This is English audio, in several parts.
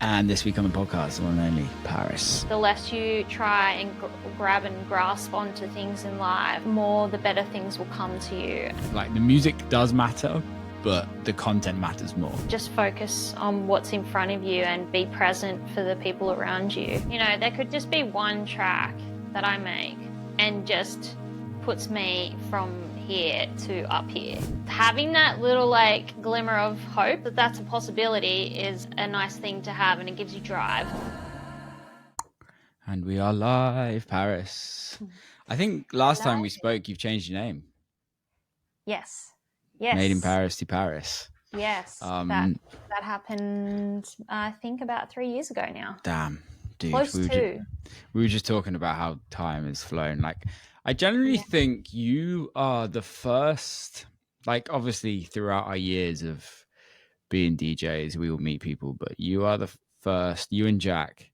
And this week on the podcast, the one and only Paris. The less you try and grab and grasp onto things in life, more the better things will come to you. Like, the music does matter, but the content matters more. Just focus on what's in front of you and be present for the people around you. You know, there could just be one track that I make and just puts me from here to up here. Having that little like glimmer of hope that that's a possibility is a nice thing to have, and it gives you drive. And we are live, Paris. I think last time we spoke, you've changed your name. Yes. Made in Paris to Paris. Yes. That happened, I think, about 3 years ago now. Damn, dude. Close we were just talking about how time has flown. Like, I generally think you are the first, like, obviously throughout our years of being DJs, we will meet people, but you are the first, you and Jack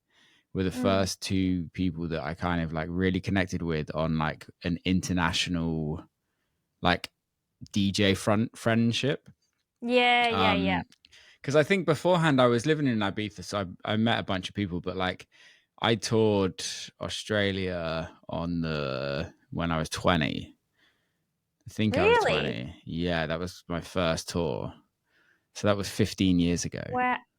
were the first two people that I kind of like really connected with on like an international, like, DJ friendship. Yeah. Because I think beforehand I was living in Ibiza, so I met a bunch of people, but like I toured Australia when I was 20. I think I was 20. Yeah, that was my first tour. So that was 15 years ago.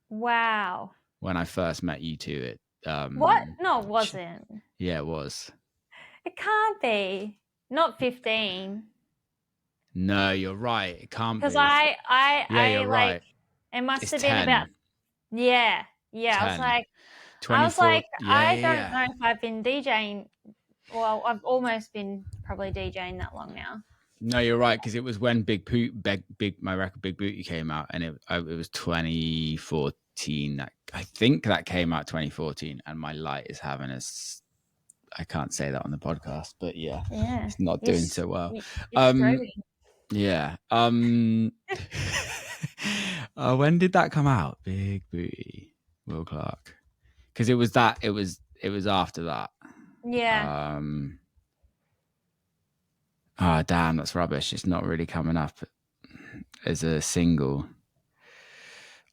Wow. When I first met you two. What? No, it wasn't. Yeah, it was. It can't be. Not 15. No, you're right. It can't be. Because you're right. It must It's have 10. been about. Yeah. 10. I was like, 24, I don't know if I've been DJing. Well, I've almost been probably DJing that long now. No, you're right, because it was when my record Big Booty came out, and it was 2014. I think that came out 2014, and my light is having I can't say that on the podcast, but yeah. It's not doing so well. Yeah. When did that come out? Big Booty, Will Clarke. Because it was after that. Yeah. Oh, damn, that's rubbish. It's not really coming up as a single.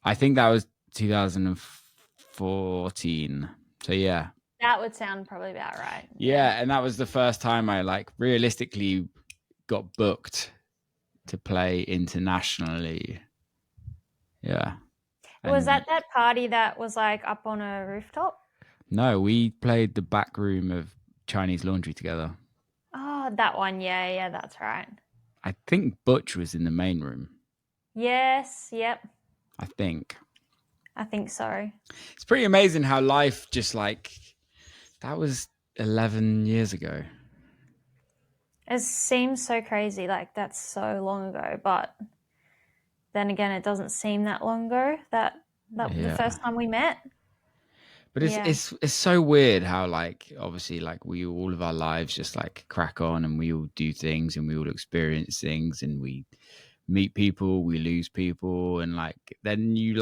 I think that was 2014. So yeah. That would sound probably about right. Yeah, and that was the first time I like realistically got booked to play internationally. Yeah. Was that party that was like up on a rooftop? No, we played the back room of Chinese Laundry together. Oh, that one. Yeah, that's right. I think Butch was in the main room. Yes, yep. I think so. It's pretty amazing how life just like, that was 11 years ago. It seems so crazy, like that's so long ago, but then again, it doesn't seem that long ago, that the first time we met. But it's so weird how like, obviously like we all of our lives just like crack on, and we all do things, and we all experience things, and we meet people, we lose people, and like then we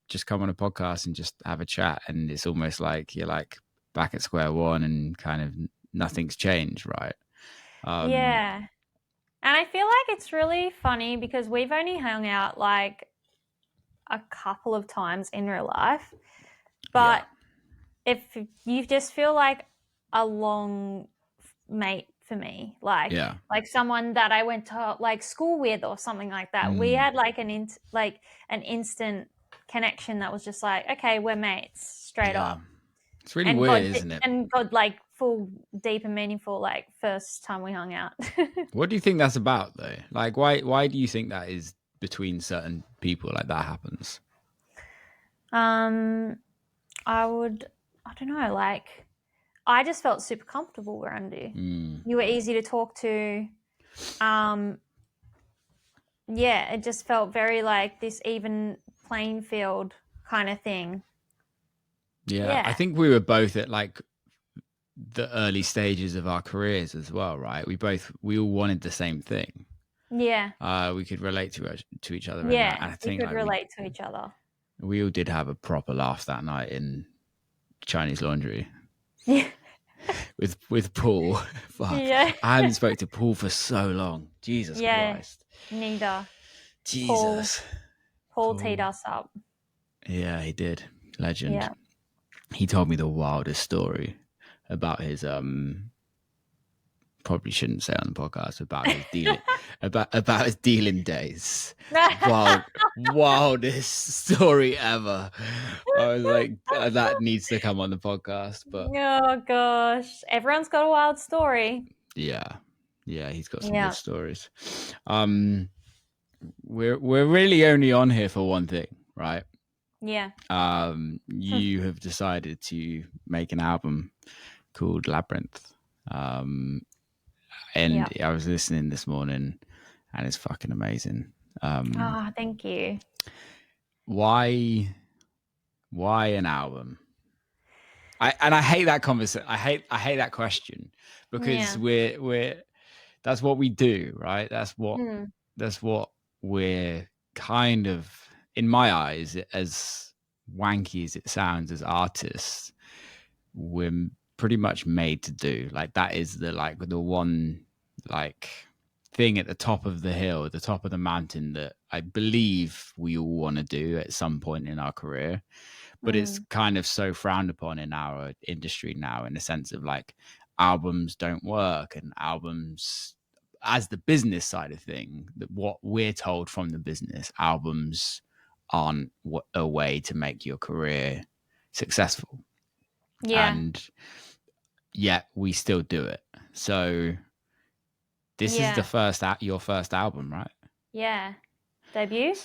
just come on a podcast and just have a chat, and it's almost like you're like back at square one and kind of nothing's changed, right? Yeah. And I feel like it's really funny because we've only hung out like a couple of times in real life, but if you just feel like a long mate for me, like someone that I went to like school with or something like that. We had like an instant connection that was just like, okay, we're mates straight up. It's really weird, isn't it? And got like full, deep and meaningful like first time we hung out. What do you think that's about though? Like why do you think that is between certain people, like that happens? I don't know, like I just felt super comfortable around you. You were easy to talk to. It just felt very like this even playing field kind of thing. Yeah, I think we were both at like the early stages of our careers as well, right? We all wanted the same thing. Yeah. We could relate to each other. Yeah, and I think we could relate to each other. We all did have a proper laugh that night in Chinese Laundry. Yeah. with Paul. Fuck. Yeah. I haven't spoke to Paul for so long. Jesus Christ. Neither. Jesus. Paul teed us up. Yeah, he did. legend. Yeah. He told me the wildest story about his probably shouldn't say on the podcast about his dealing about his dealing days. Wildest story ever. I was like, that needs to come on the podcast. But oh gosh, everyone's got a wild story. Yeah, he's got some good stories. We're really only on here for one thing, right? Yeah. You have decided to make an album called Labyrinth. And I was listening this morning, and it's fucking amazing. Thank you. Why an album? I hate that conversation. I hate that question, because we're that's what we do, right? That's what we're kind of, in my eyes, as wanky as it sounds, as artists, we're pretty much made to do. Like, that is the one thing at the top of the hill, at the top of the mountain, that I believe we all want to do at some point in our career. But it's kind of so frowned upon in our industry now, in the sense of like, albums don't work, and albums, as the business side of thing, that what we're told from the business, albums aren't a way to make your career successful. And yet we still do it. So this is your first album, right? Yeah. Debut?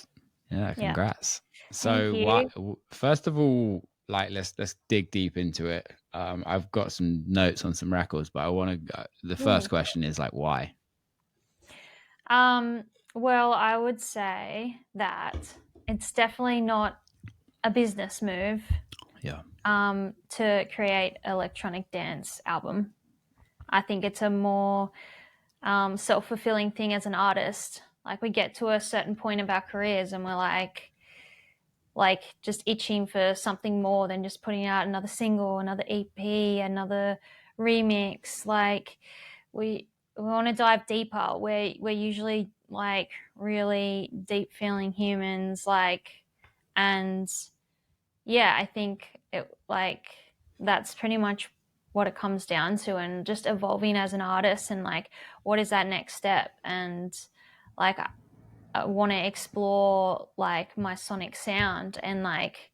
Yeah, congrats. So first of all, like, let's dig deep into it. I've got some notes on some records, but I want to the first question is like, why? Well, I would say that it's definitely not a business move. Yeah. To create an electronic dance album. I think it's a more self-fulfilling thing as an artist. Like, we get to a certain point of our careers and we're like just itching for something more than just putting out another single, another EP, another remix. Like, we want to dive deeper. We're usually like really deep feeling humans, like, and I think that's pretty much what it comes down to, and just evolving as an artist, and like, what is that next step? And like, I want to explore like my sonic sound, and like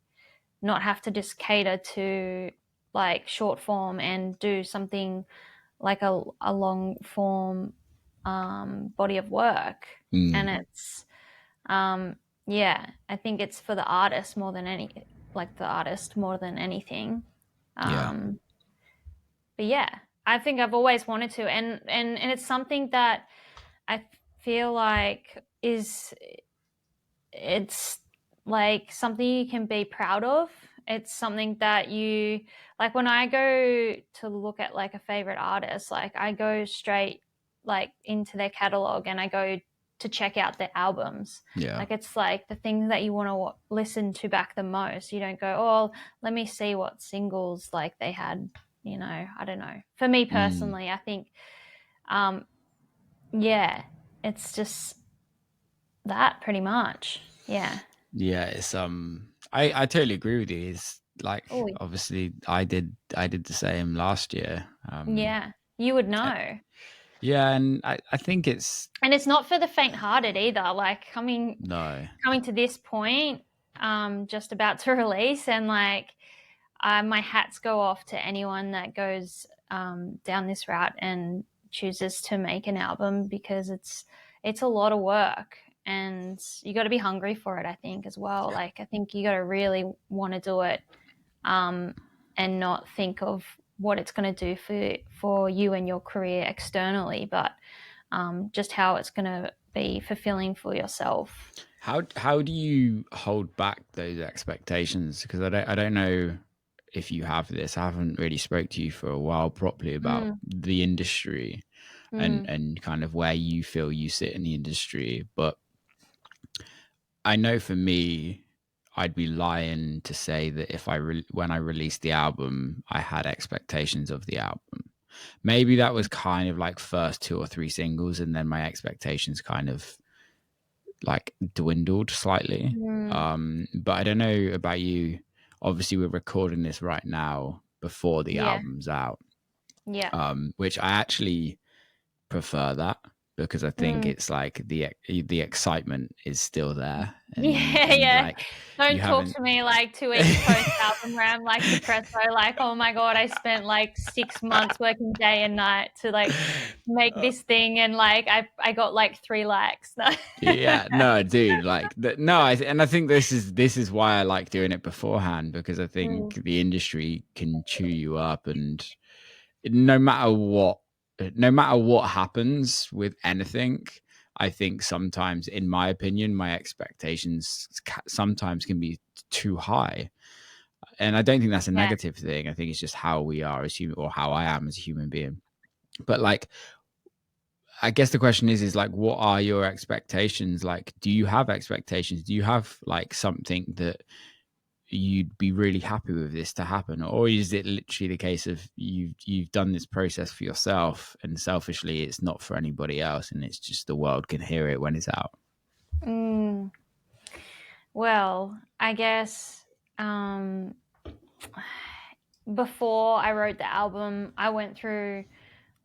not have to just cater to like short form, and do something like a long form body of work. And it's I think it's for the artist more than anything. But I think I've always wanted to, and it's something that I feel like it's like something you can be proud of. It's something that you like. When I go to look at like a favorite artist, like, I go straight like into their catalog, and I go to check out their albums. Like, it's like the thing that you want to listen to back the most. You don't go, oh, let me see what singles like they had, I don't know. For me personally, I think it's just that pretty much. It's I totally agree with you. It's like, obviously I did the same last year. You would know. And I think it's not for the faint-hearted either. Like, coming to this point, just about to release, and like, my hats go off to anyone that goes down this route and chooses to make an album, because it's a lot of work, and you got to be hungry for it, I think, as well. Like, I think you got to really want to do it, and not think of what it's going to do for you and your career externally, but just how it's going to be fulfilling for yourself. How do you hold back those expectations? Because I don't know if you have this. I haven't really spoke to you for a while properly about the industry and kind of where you feel you sit in the industry. But I know for me, I'd be lying to say that if when I released the album, I had expectations of the album. Maybe that was kind of like first 2 or 3 singles, and then my expectations kind of like dwindled slightly. But I don't know about you. obviously we're recording this right now before the album's out. Yeah. Which I actually prefer that, because I think it's like the excitement is still there. And, yeah. Like, don't talk to me like 2 weeks post album where I'm like depressed, like, oh my god, I spent like 6 months working day and night to like make this thing, and like I got like 3 likes. Yeah, no, dude, like no, I think this is why I like doing it beforehand, because I think the industry can chew you up, and no matter what happens with anything, I think sometimes, in my opinion, my expectations sometimes can be too high. And I don't think that's a negative thing. I think it's just how we are as human, or how I am as a human being. But like, I guess the question is like, what are your expectations? Like, do you have expectations? Do you have like something that you'd be really happy with this to happen, or is it literally the case of you've done this process for yourself, and selfishly it's not for anybody else, and it's just the world can hear it when it's out? Well, I guess before I wrote the album, I went through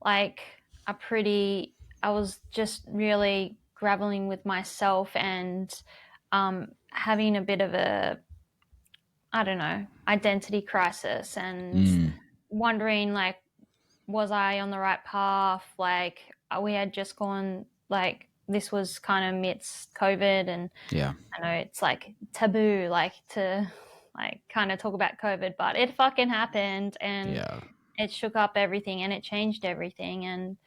like I was just really grappling with myself, and having a bit of a, I don't know, identity crisis, and wondering like, was I on the right path? Like, we had just gone, like, this was kind of midst COVID, and I know it's like taboo, like, to like kind of talk about COVID, but it fucking happened, and it shook up everything, and it changed everything, and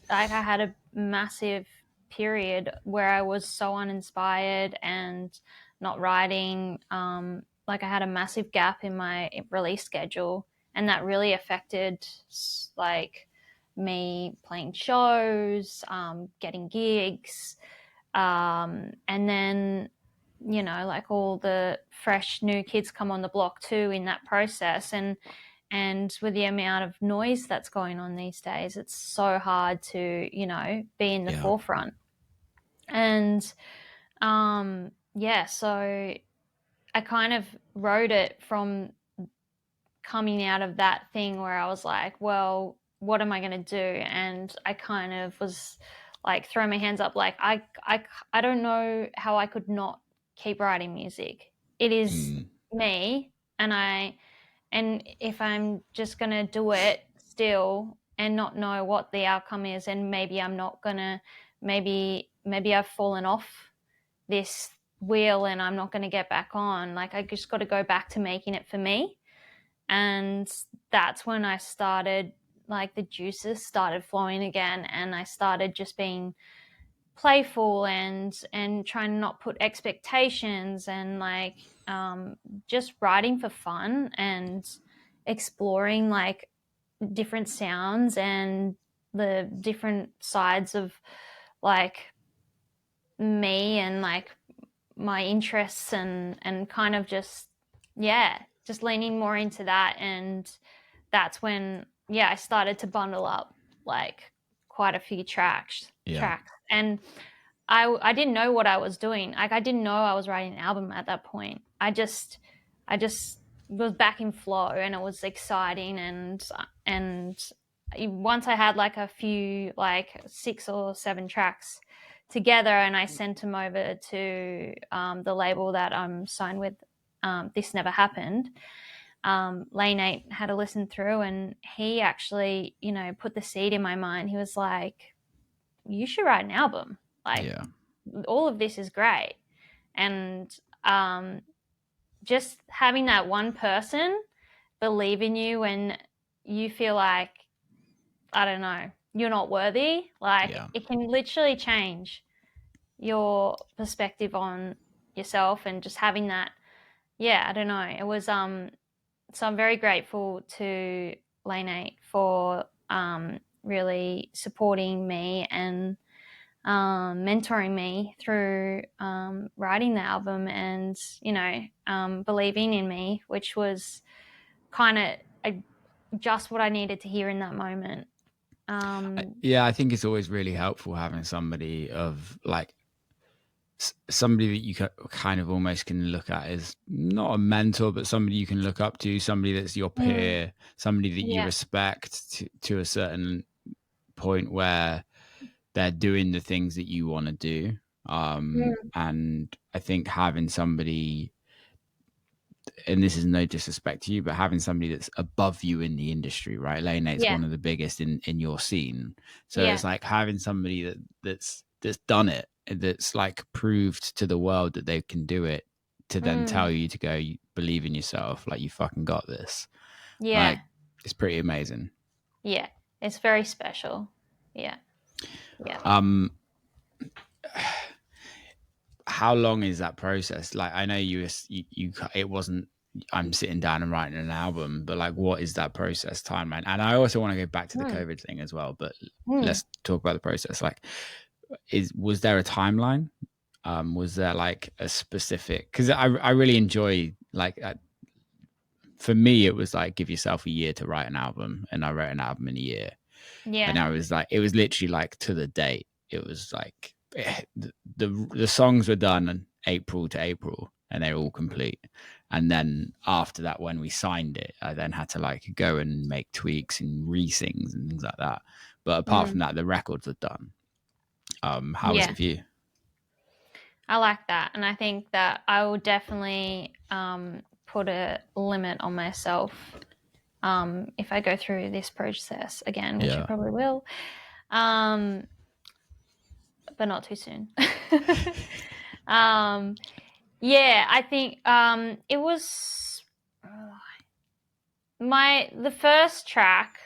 like I had a massive period where I was so uninspired and not writing. Like, I had a massive gap in my release schedule, and that really affected like me playing shows, getting gigs, and then, you know, like all the fresh new kids come on the block too in that process, and with the amount of noise that's going on these days, it's so hard to, you know, be in the forefront. And so I kind of wrote it from coming out of that thing where I was like, well, what am I going to do? And I kind of was like throwing my hands up, like, I don't know how I could not keep writing music. It is me, and if I'm just going to do it still and not know what the outcome is, and maybe I'm not going to, maybe I've fallen off this wheel and I'm not going to get back on. Like, I just got to go back to making it for me. And that's when I started, like, the juices started flowing again, and I started just being playful and trying to not put expectations, and like just writing for fun and exploring like different sounds and the different sides of like me and like my interests, and kind of just leaning more into that. And that's when I started to bundle up like quite a few tracks. And I didn't know what I was doing. Like, I didn't know I was writing an album at that point. I just was back in flow, and it was exciting. And once I had like a few, like 6 or 7 tracks together, and I sent them over to the label that I'm signed with, This Never Happened. Lane 8 had a listen through, and he actually, you know, put the seed in my mind. He was like, you should write an album. Like, all of this is great. And just having that one person believe in you when you feel like, I don't know, you're not worthy, like, it can literally change your perspective on yourself. And just having that, I don't know, it was so I'm very grateful to Lane 8 for really supporting me and mentoring me through writing the album, and, you know, believing in me, which was kind of just what I needed to hear in that moment. I think it's always really helpful having somebody of like somebody that you kind of almost can look at as not a mentor, but somebody you can look up to, somebody that's your peer, somebody that you respect to a certain point where they're doing the things that you want to do. And I think having somebody, and this is no disrespect to you, but having somebody that's above you in the industry, right? Lane 8's one of the biggest in your scene. So it's like having somebody that's done it, that's like proved to the world that they can do it, to then tell you to go, you believe in yourself, like you fucking got this. Yeah. Like, it's pretty amazing. Yeah. It's very special. Yeah. Yeah. How long is that process? Like, I know you it wasn't, I'm sitting down and writing an album, but like, what is that process timeline? And I also want to go back to the COVID thing as well, but let's talk about the process. Like, was there a timeline? Was there like a specific, because I really enjoy, like, for me, it was like, give yourself a year to write an album, and I wrote an album in a year. Yeah. And I was like, it was literally like to the date. It was like the songs were done April to April, and they're all complete. And then after that, when we signed it, I then had to like go and make tweaks and re-sings and things like that. But apart from that, the records are done. How was it for you? I like that. And I think that I will definitely put a limit on myself if I go through this process again, which I probably will. But not too soon. Yeah, I think it was the first track,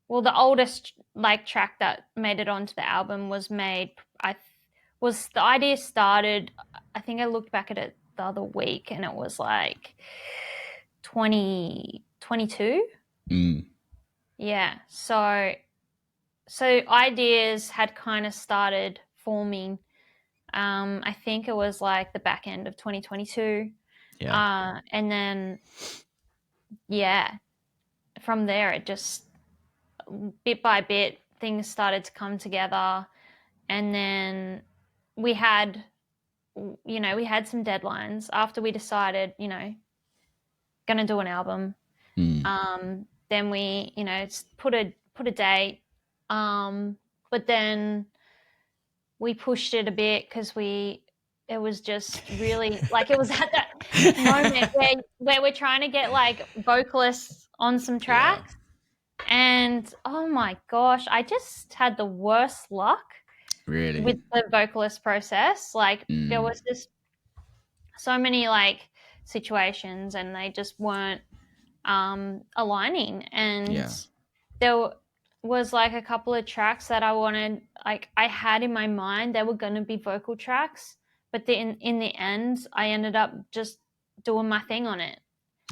well, the oldest like track that made it onto the album was made, the idea started, I think I looked back at it the other week, and it was like 2022. Yeah, so ideas had kind of started forming. I think it was like the back end of 2022. And then, from there, it just bit by bit, things started to come together. And then we had some deadlines after we decided, going to do an album. Then we, put a date. But then we pushed it a bit because it was just really like, it was at that moment where we're trying to get like vocalists on some tracks. And oh my gosh, I just had the worst luck with the vocalist process. Like there was just so many like situations, and they just weren't aligning. And there was like a couple of tracks that I wanted, like I had in my mind they were going to be vocal tracks, but in the end I ended up just doing my thing on it.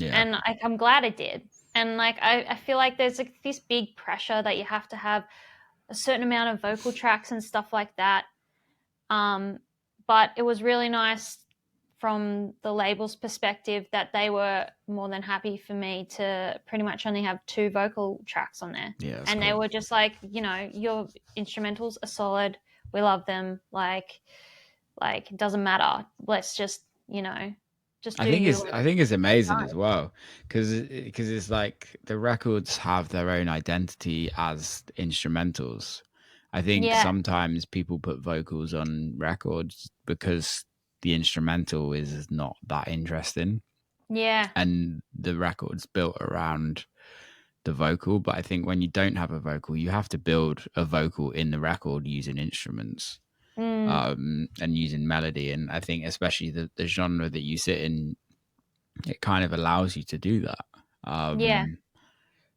And I'm glad I did. And like I feel like there's like this big pressure that you have to have a certain amount of vocal tracks and stuff like that. But it was really nice from the label's perspective that they were more than happy for me to pretty much only have 2 vocal tracks on there. And they were just like, your instrumentals are solid. We love them. Like it doesn't matter. Let's just, just do. I think it's amazing as well, because it's like the records have their own identity as instrumentals. I think sometimes people put vocals on records because the instrumental is not that interesting. And the record's built around the vocal. But I think when you don't have a vocal, you have to build a vocal in the record using instruments and using melody. And I think especially the genre that you sit in, it kind of allows you to do that.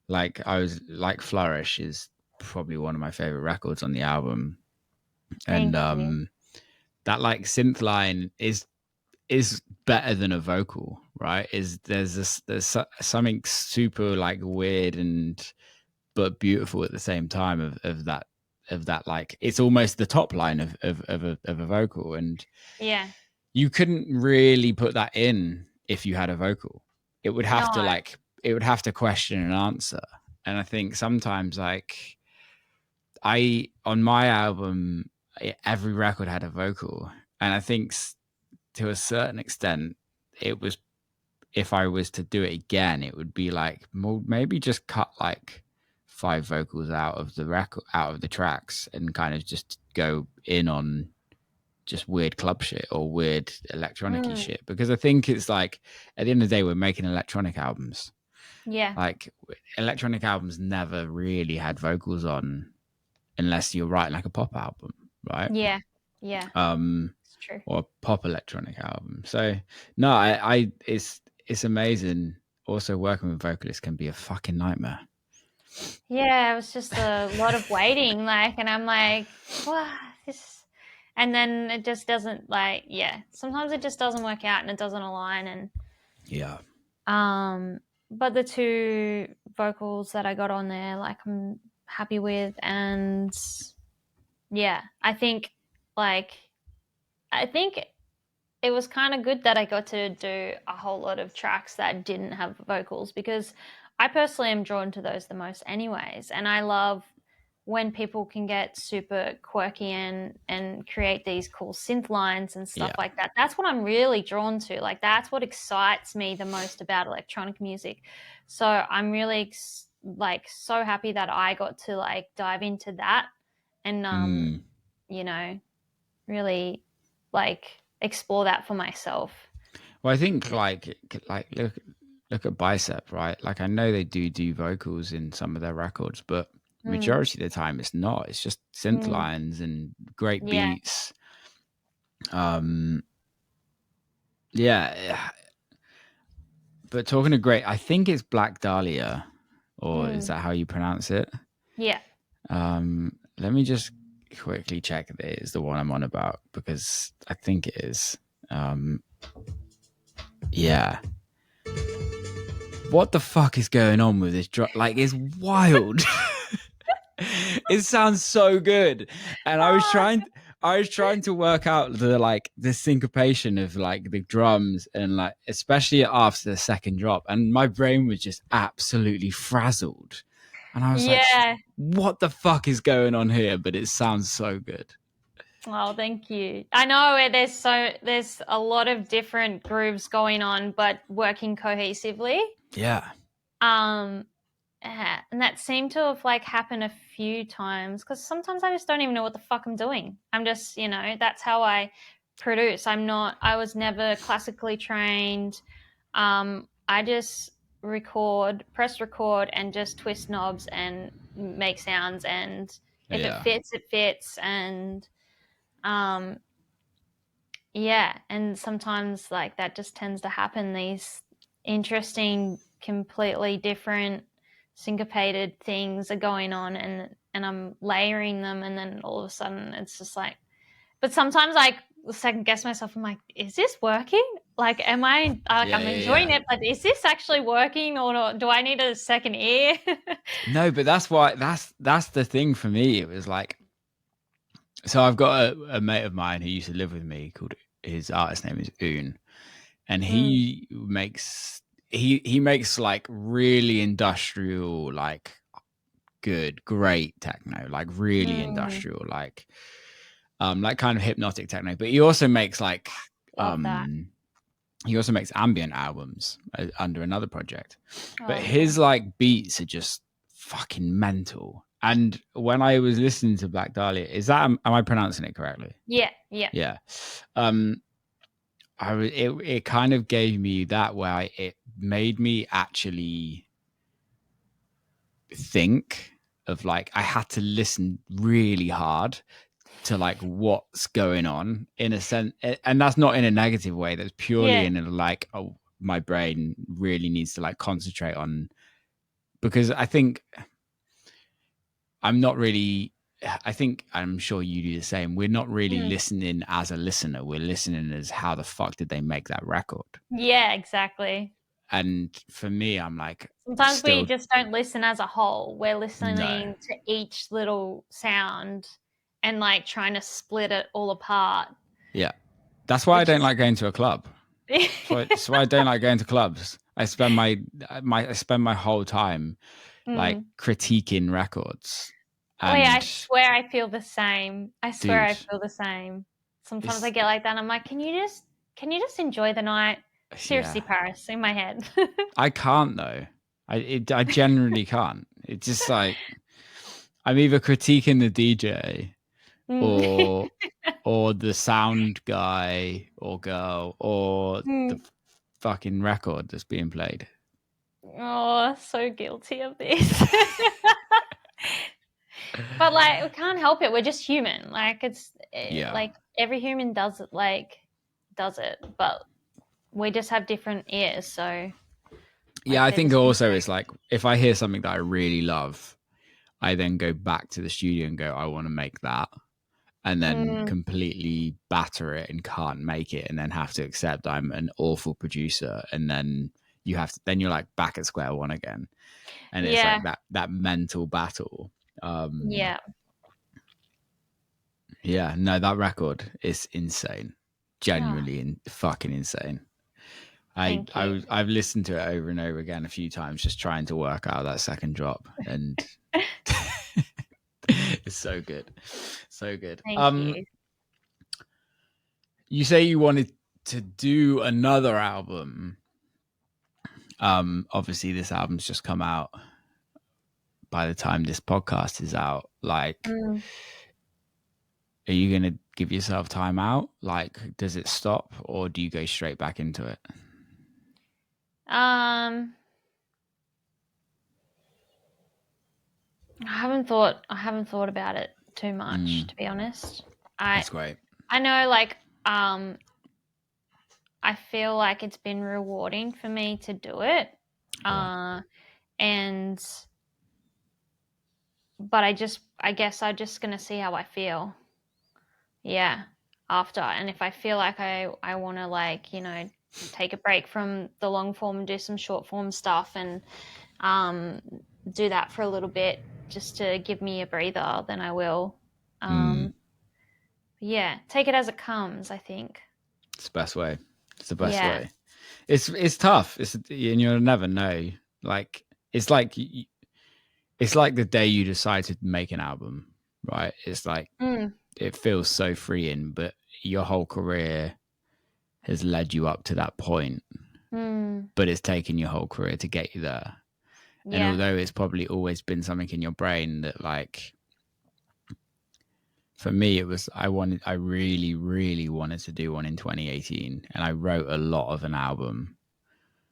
Like Flourish is probably one of my favorite records on the album. And that like synth line is better than a vocal, right? There's something super like weird but beautiful at the same time of that like, it's almost the top line of a vocal. And you couldn't really put that in if you had a vocal. It would have to question and answer. And I think sometimes like on my album, every record had a vocal, And I think to a certain extent, it was, if I was to do it again, it would be like maybe just cut like 5 vocals out of the record, out of the tracks, and kind of just go in on just weird club shit or weird electronic shit. Because I think it's like, at the end of the day, we're making electronic albums. Yeah. Like electronic albums never really had vocals on unless you're writing like a pop album, right? Yeah. Yeah. It's true. Or a pop electronic album. So no, I it's amazing. Also working with vocalists can be a fucking nightmare. Yeah, it was just a lot of waiting, like, and I'm like, what? And then it just doesn't, like, sometimes it just doesn't work out and it doesn't align. And but the 2 vocals that I got on there, like, I'm happy with. And I think it was kind of good that I got to do a whole lot of tracks that didn't have vocals, because I personally am drawn to those the most anyways. And I love when people can get super quirky and create these cool synth lines and stuff like that. That's what I'm really drawn to. Like, that's what excites me the most about electronic music. So I'm really like so happy that I got to like dive into that and you know, really like explore that for myself. Well, I think like look at Bicep, right? Like, I know they do vocals in some of their records, but majority of the time it's not. It's just synth lines and great beats. But talking to great, I think it's Black Dahlia, or is that how you pronounce it? Yeah. Let me just quickly check that it is the one I'm on about, because I think it is. What the fuck is going on with this drop? Like, it's wild. It sounds so good. And I was trying to work out the syncopation of like the drums, and like especially after the second drop, and my brain was just absolutely frazzled. And I was like, what the fuck is going on here? But it sounds so good. Oh, thank you. I know there's a lot of different grooves going on, but working cohesively. Yeah. And that seemed to have like happened a few times, because sometimes I just don't even know what the fuck I'm doing. I'm just, that's how I produce. I was never classically trained. I just press record and just twist knobs and make sounds, and if it fits, it fits. And and sometimes like that just tends to happen. These interesting, completely different syncopated things are going on, and I'm layering them, and then all of a sudden it's just like, but sometimes I second guess myself. I'm like, is this working? Like, am I I'm enjoying it, but is this actually working, or not? Do I need a second ear? No, but that's why that's the thing for me. It was like, so I've got a mate of mine who used to live with me, called, his artist name is Un, and he makes like really industrial, like great techno, like really industrial, like kind of hypnotic techno. But he also makes like he also makes ambient albums under another project. But his like beats are just fucking mental. And when I was listening to Black Dahlia, am I pronouncing it correctly? Yeah. It kind of gave me that, where it made me actually think of like, I had to listen really hard to like what's going on, in a sense, and that's not in a negative way. That's purely in a like, oh, my brain really needs to like concentrate on, because I think I'm sure you do the same. We're not really listening as a listener. We're listening as, how the fuck did they make that record? Yeah, exactly. And for me, I'm like, sometimes we just don't listen as a whole. We're listening to each little sound and like trying to split it all apart. Yeah. That's why I don't like going to a club. That's why I don't like going to clubs. I spend my whole time like critiquing records. I swear I feel the same. I feel the same. Sometimes I get like that and I'm like, can you just enjoy the night? Seriously, Paris, in my head. I can't though. I genuinely can't. It's just like I'm either critiquing the DJ or the sound guy or girl or the fucking record that's being played. Oh, so guilty of this. But like we can't help it. We're just human. Like like every human does it, but we just have different ears. So I think also it's like if I hear something that I really love, I then go back to the studio and go, I want to make that, and then completely batter it and can't make it, and then have to accept I'm an awful producer, and then then you're like back at square one again, and it's like that mental battle. No, that record is insane, genuinely fucking insane. I've listened to it over and over again a few times, just trying to work out that second drop, and it's so good, so good. Thank you. You say you wanted to do another album. Obviously, this album's just come out. By the time this podcast is out, like, are you gonna give yourself time out? Like, does it stop, or do you go straight back into it? I haven't thought about it too much, to be honest. That's great. I know, like, I feel like it's been rewarding for me to do it. But I guess I'm just gonna see how I feel. Yeah, after, and if I feel like I want to, like, take a break from the long form and do some short form stuff and do that for a little bit just to give me a breather, then I will. Take it as it comes, I think. It's the best way. It's the best way. It's tough. And you'll never know. Like, it's like the day you decide to make an album, right? It's like it feels so freeing, but your whole career has led you up to that point. But it's taken your whole career to get you there. And although it's probably always been something in your brain that, like, for me, it was, I really, really wanted to do one in 2018, and I wrote a lot of an album.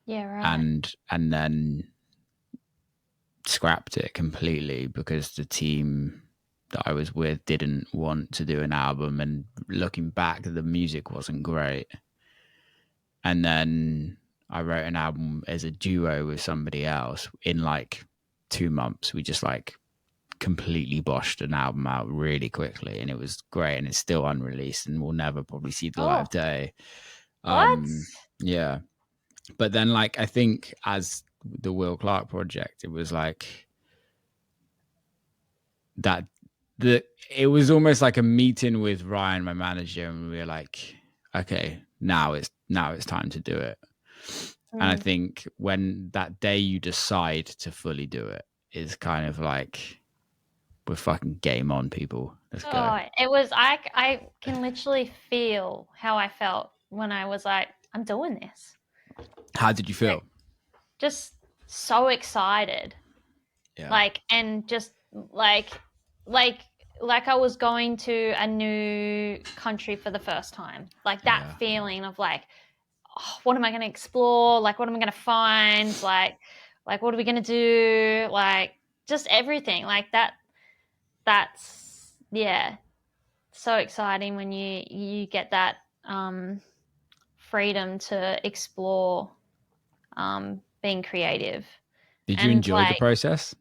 Yeah, right. And then scrapped it completely because the team that I was with didn't want to do an album, and looking back, the music wasn't great. And then I wrote an album as a duo with somebody else in like 2 months. We just like completely boshed an album out really quickly, and it was great, and it's still unreleased and will never probably see the light of day. What? Yeah. But then, like, I think as the Will Clarke project, it was like that it was almost like a meeting with Ryan, my manager, and we were like, okay, now it's time to do it. And I think when that day you decide to fully do it is kind of like, we're fucking game on, people. Let's go. It was, I can literally feel how I felt when I was like, I'm doing this. How did you feel? Like, just so excited. Yeah. Like, and just like I was going to a new country for the first time. Like that feeling of like, oh, what am I going to explore? Like, what am I going to find? Like what are we going to do? Like, just everything like that. That's, so exciting when you get that freedom to explore being creative. Did you enjoy the process?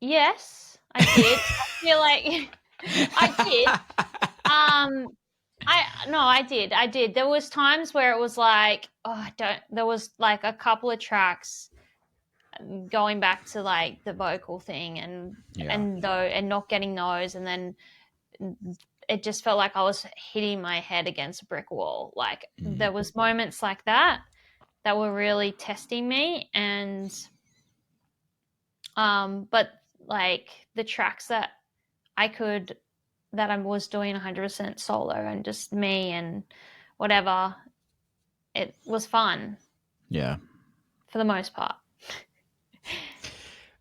Yes, I did. I feel like I did. I did. There was times where it was like, there was like a couple of tracks going back to like the vocal thing and not getting those, and then it just felt like I was hitting my head against a brick wall. Like there was moments like that were really testing me, and but like the tracks that I could that I was doing 100% solo and just me and whatever, it was fun. Yeah. For the most part.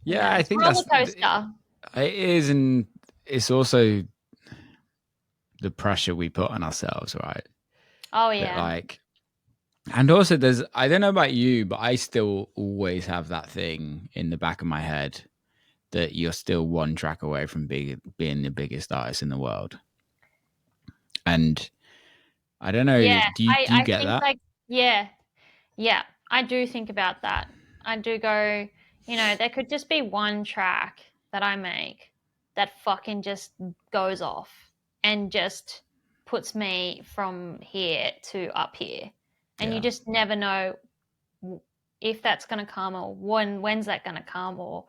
Yeah, I think roller coaster. It is, and it's also the pressure we put on ourselves, right? Oh yeah. That, like, and also I don't know about you, but I still always have that thing in the back of my head that you're still one track away from being the biggest artist in the world. And I don't know, do you get think that? like, yeah, I do think about that. I do go, there could just be one track that I make that fucking just goes off and just puts me from here to up here. And you just never know if that's going to come or when's that going to come or,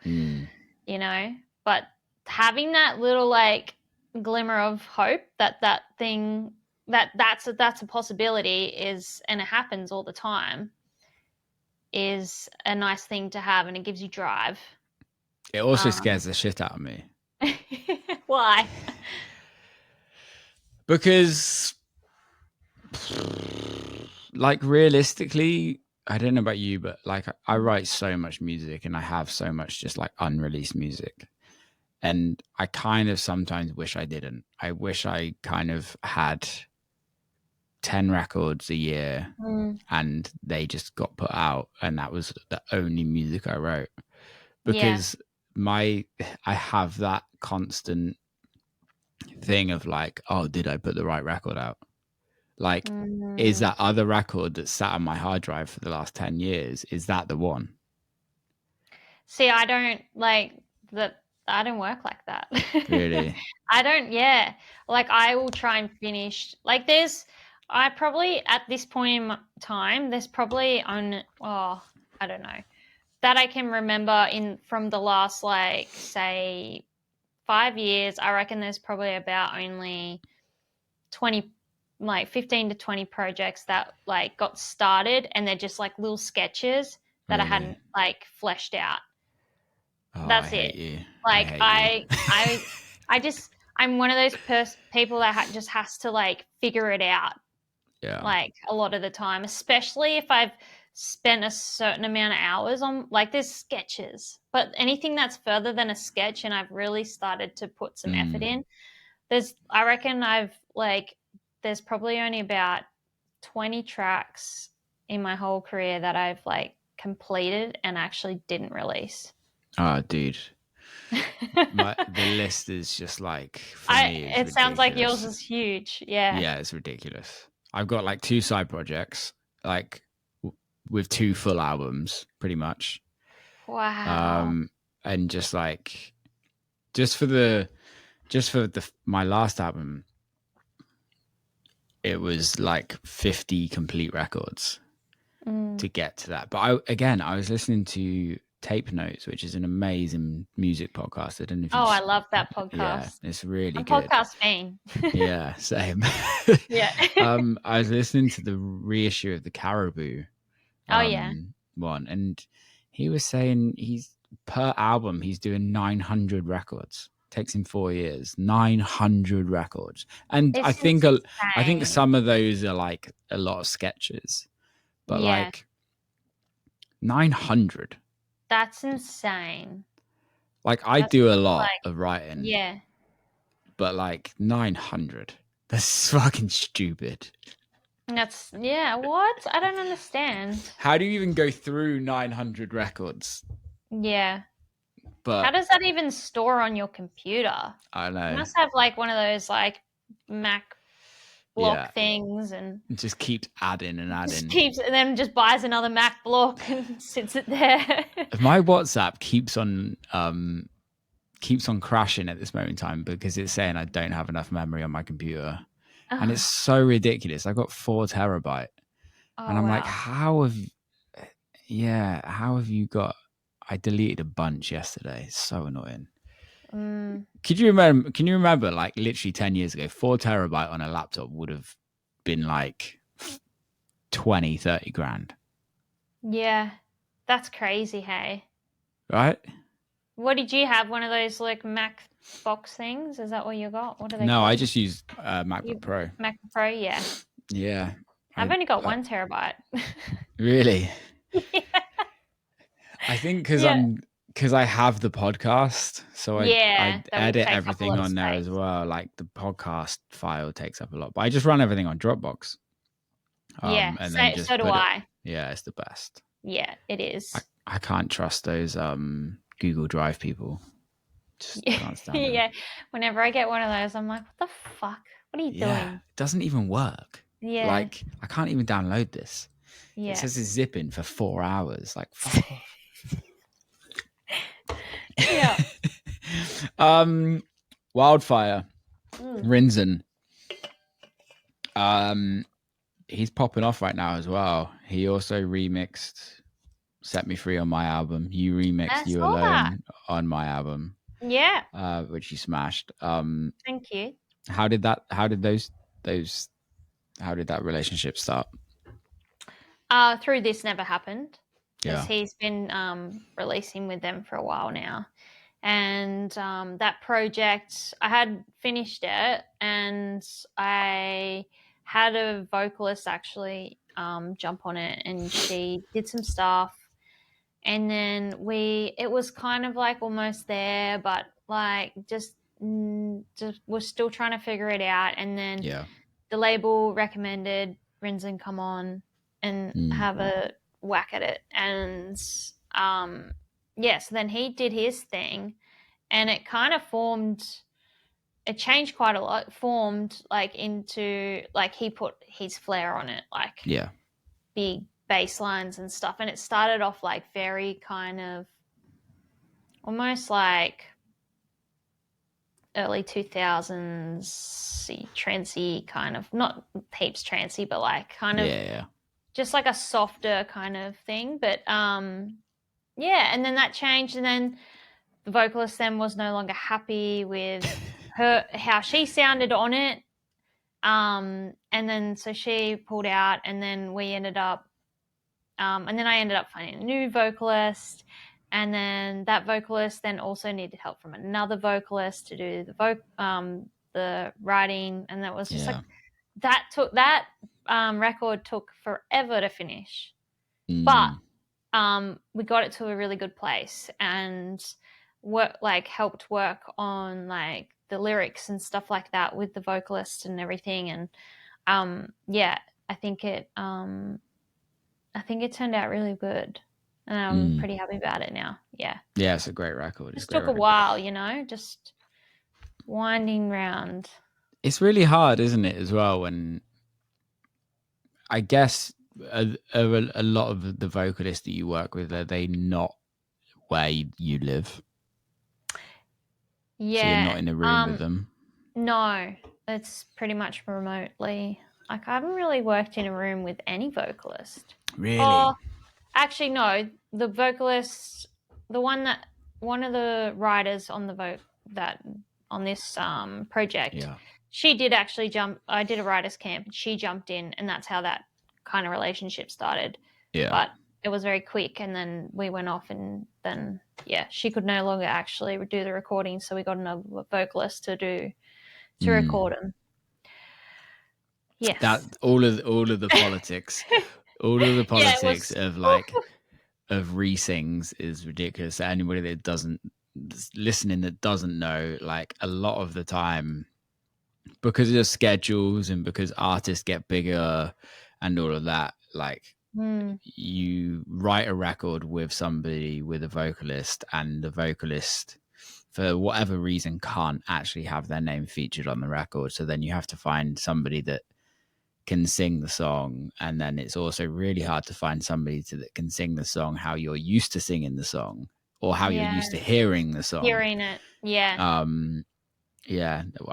but having that little like glimmer of hope that thing, that's a possibility is, and it happens all the time, is a nice thing to have, and it gives you drive. It also scares the shit out of me. Why? Because, like, realistically, I don't know about you, but like I write so much music and I have so much just like unreleased music. And I kind of sometimes wish I didn't. I wish I kind of had 10 records a year and they just got put out and that was the only music I wrote. Because I have that constant thing of like, oh, did I put the right record out? Like, is that other record that sat on my hard drive for the last 10 years, is that the one? See, I don't like that. I don't work like that. Really? I don't, like I will try and finish, like I probably at this point in time, there's probably I don't know, that I can remember from the last, like, say 5 years, I reckon there's probably about only 20, like 15 to 20 projects that like got started and they're just like little sketches that I hadn't like fleshed out. Oh, that's I it. hate you. Like I'm one of those people that just has to like figure it out. Yeah. Like a lot of the time, especially if I've spent a certain amount of hours on, like, there's sketches, but anything that's further than a sketch and I've really started to put some effort in, I reckon there's probably only about 20 tracks in my whole career that I've like completed and actually didn't release. Oh, dude. The list is just like, for me, it sounds like yours is huge. Yeah, it's ridiculous. I've got like 2 side projects, like with 2 full albums, pretty much. Wow. And just for my last album, it was like 50 complete records to get to that. But I was listening to Tape Notes, which is an amazing music podcast. I don't know if I love that podcast. Yeah, it's really good. Podcast fan. Yeah, same. Yeah. I was listening to the reissue of the Caribou one, and he was saying per album he's doing 900 records. Takes him 4 years, 900 records, and I think some of those are like a lot of sketches, but like 900. That's insane. Like I do a lot of writing. Yeah. But like 900. That's fucking stupid. What? I don't understand. How do you even go through 900 records? Yeah. But how does that even store on your computer? I know. You must have like one of those like Mac block things and just keeps adding and adding. And then just buys another Mac block and sits it there. My WhatsApp keeps on crashing at this moment in time because it's saying I don't have enough memory on my computer. And it's so ridiculous. I've got 4 terabyte. And I'm like, how have you got... I deleted a bunch yesterday. It's so annoying. Can you remember like literally 10 years ago, 4 terabyte on a laptop would have been like 20-30 grand? Yeah, that's crazy. Hey, right? What did you have? One of those like Mac box things? Is that what you got? What are they No, called? I just use MacBook Pro. Mac Pro, yeah. Yeah. I've only got 1 terabyte. Really? Yeah. I think because I have the podcast, so I edit everything on there as well. Like the podcast file takes up a lot, but I just run everything on Dropbox. Yeah, and then just so do I. Yeah, it's the best. Yeah, it is. I can't trust those Google Drive people. Just can't stand them. Yeah, whenever I get one of those, I'm like, what the fuck? What are you doing? It doesn't even work. Yeah. Like, I can't even download this. Yeah. It says it's zipping for 4 hours. Like, fuck off. Yeah. Wildfire. Rinzen. He's popping off right now as well. He also remixed Set Me Free on my album. You remixed You Alone on my album. Yeah. Which you smashed. Thank you. How did that relationship start? Through This Never Happened. Yeah. He's been releasing with them for a while now. And that project, I had finished it, and I had a vocalist actually jump on it, and she did some stuff. And then it was kind of like almost there, but like just we're still trying to figure it out. And then the label recommended Rinzen come on and have a whack at it. And so then he did his thing, and it kind of it changed quite a lot, formed like into, like he put his flair on it, like big bass lines and stuff. And it started off like very kind of almost like early 2000s trancey kind of, not heaps trancey, but like kind of just like a softer kind of thing. But and then that changed, and then the vocalist then was no longer happy with how she sounded on it. And then so she pulled out, and then we ended up and then I ended up finding a new vocalist, and then that vocalist then also needed help from another vocalist to do the writing, and that was just like that record took forever to finish. But we got it to a really good place, and helped work on like the lyrics and stuff like that with the vocalist and everything. And I think it turned out really good, and I'm pretty happy about it now. Yeah, it's a great record. It took a while, just winding round. It's really hard, isn't it, as well, when I guess a lot of the vocalists that you work with, are they not where you live? Yeah. So you're not in a room with them? No, it's pretty much remotely. Like, I haven't really worked in a room with any vocalist. Really? Actually, no. The vocalist, one of the writers on on this project, she did actually jump. I did a writers camp, and she jumped in, and that's how that kind of relationship started. Yeah. But it was very quick, and then we went off, and then she could no longer actually do the recording, so we got another vocalist to record them. Yes. That all of the politics, all of the politics of re-sings is ridiculous. Anybody that's listening that doesn't know, like, a lot of the time, because of schedules and because artists get bigger and all of that, like you write a record with somebody, with a vocalist, and the vocalist, for whatever reason, can't actually have their name featured on the record. So then you have to find somebody that can sing the song, and then it's also really hard to find somebody that can sing the song how you're used to singing the song, or how you're used to hearing the song. Hearing it, I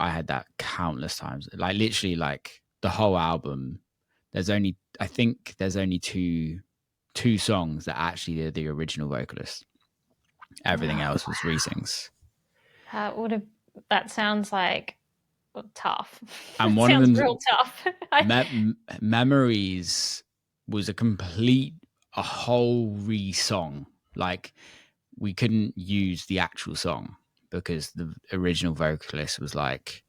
had that countless times. Like, literally, like, the whole album, I think there's only two songs that actually are the original vocalist. Everything else was re-sings. That sounds like tough. And one of them, real tough. Memories was a whole re-song. Like, we couldn't use the actual song because the original vocalist was like,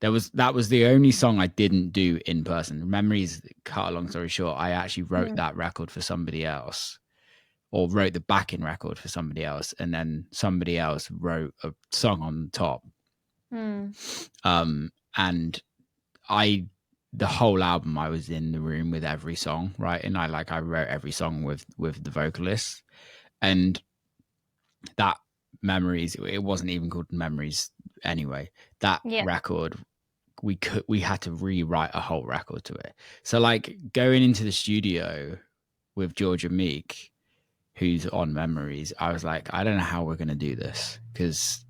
that was the only song I didn't do in person. Memories, cut a long story short, I actually wrote that record for somebody else, or wrote the backing record for somebody else, and then somebody else wrote a song on top. And the whole album, I was in the room with every song, right? And I wrote every song with the vocalist. And that Memories, it wasn't even called Memories anyway. That record, we had to rewrite a whole record to it. So like going into the studio with Georgia Meek, who's on Memories, I was like, I don't know how we're going to do this, because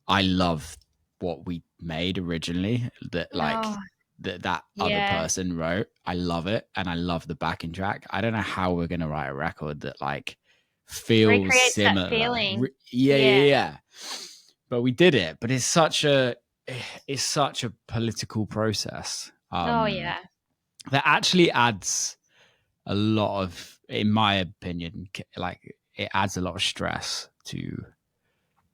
I love what we made originally, that other person wrote. I love it, and I love the backing track. I don't know how we're going to write a record that like feels recreates similar. that feeling. Yeah. But we did it. But it's such a political process. That actually adds a lot of, in my opinion, like it adds a lot of stress to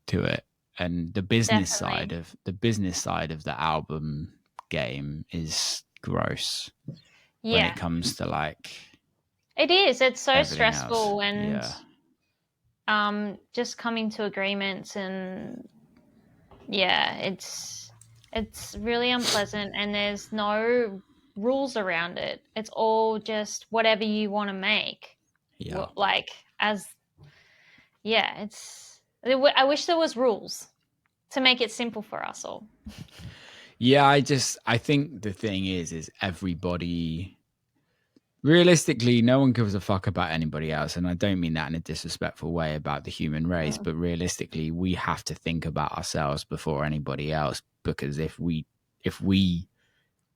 it. And the business side of the album game is gross when it comes to like, it is. It's so stressful else. and just coming to agreements, and it's really unpleasant, and there's no rules around it. It's all just whatever you want to make. I wish there was rules to make it simple for us all. I think the thing is everybody, realistically, no one gives a fuck about anybody else. And I don't mean that in a disrespectful way about the human race, but realistically, we have to think about ourselves before anybody else, because if we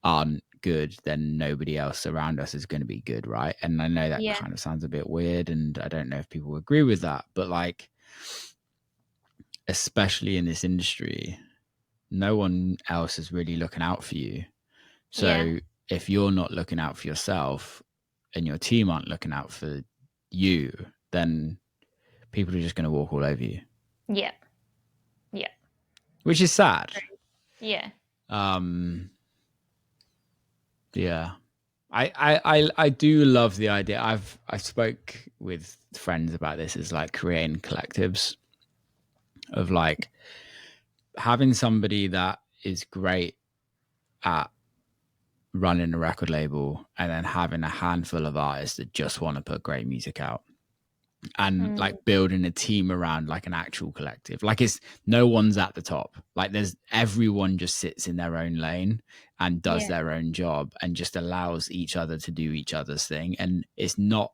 aren't good, then nobody else around us is going to be good, right? And I know that kind of sounds a bit weird, and I don't know if people agree with that, but like, especially in this industry, no one else is really looking out for you. So if you're not looking out for yourself and your team aren't looking out for you, then people are just going to walk all over you. Yeah. Which is sad. Yeah. I do love the idea. I spoke with friends about this, is like creating collectives of like having somebody that is great at running a record label, and then having a handful of artists that just want to put great music out, and like building a team around like an actual collective. Like, it's no one's at the top. Like, everyone just sits in their own lane and does their own job, and just allows each other to do each other's thing. And it's not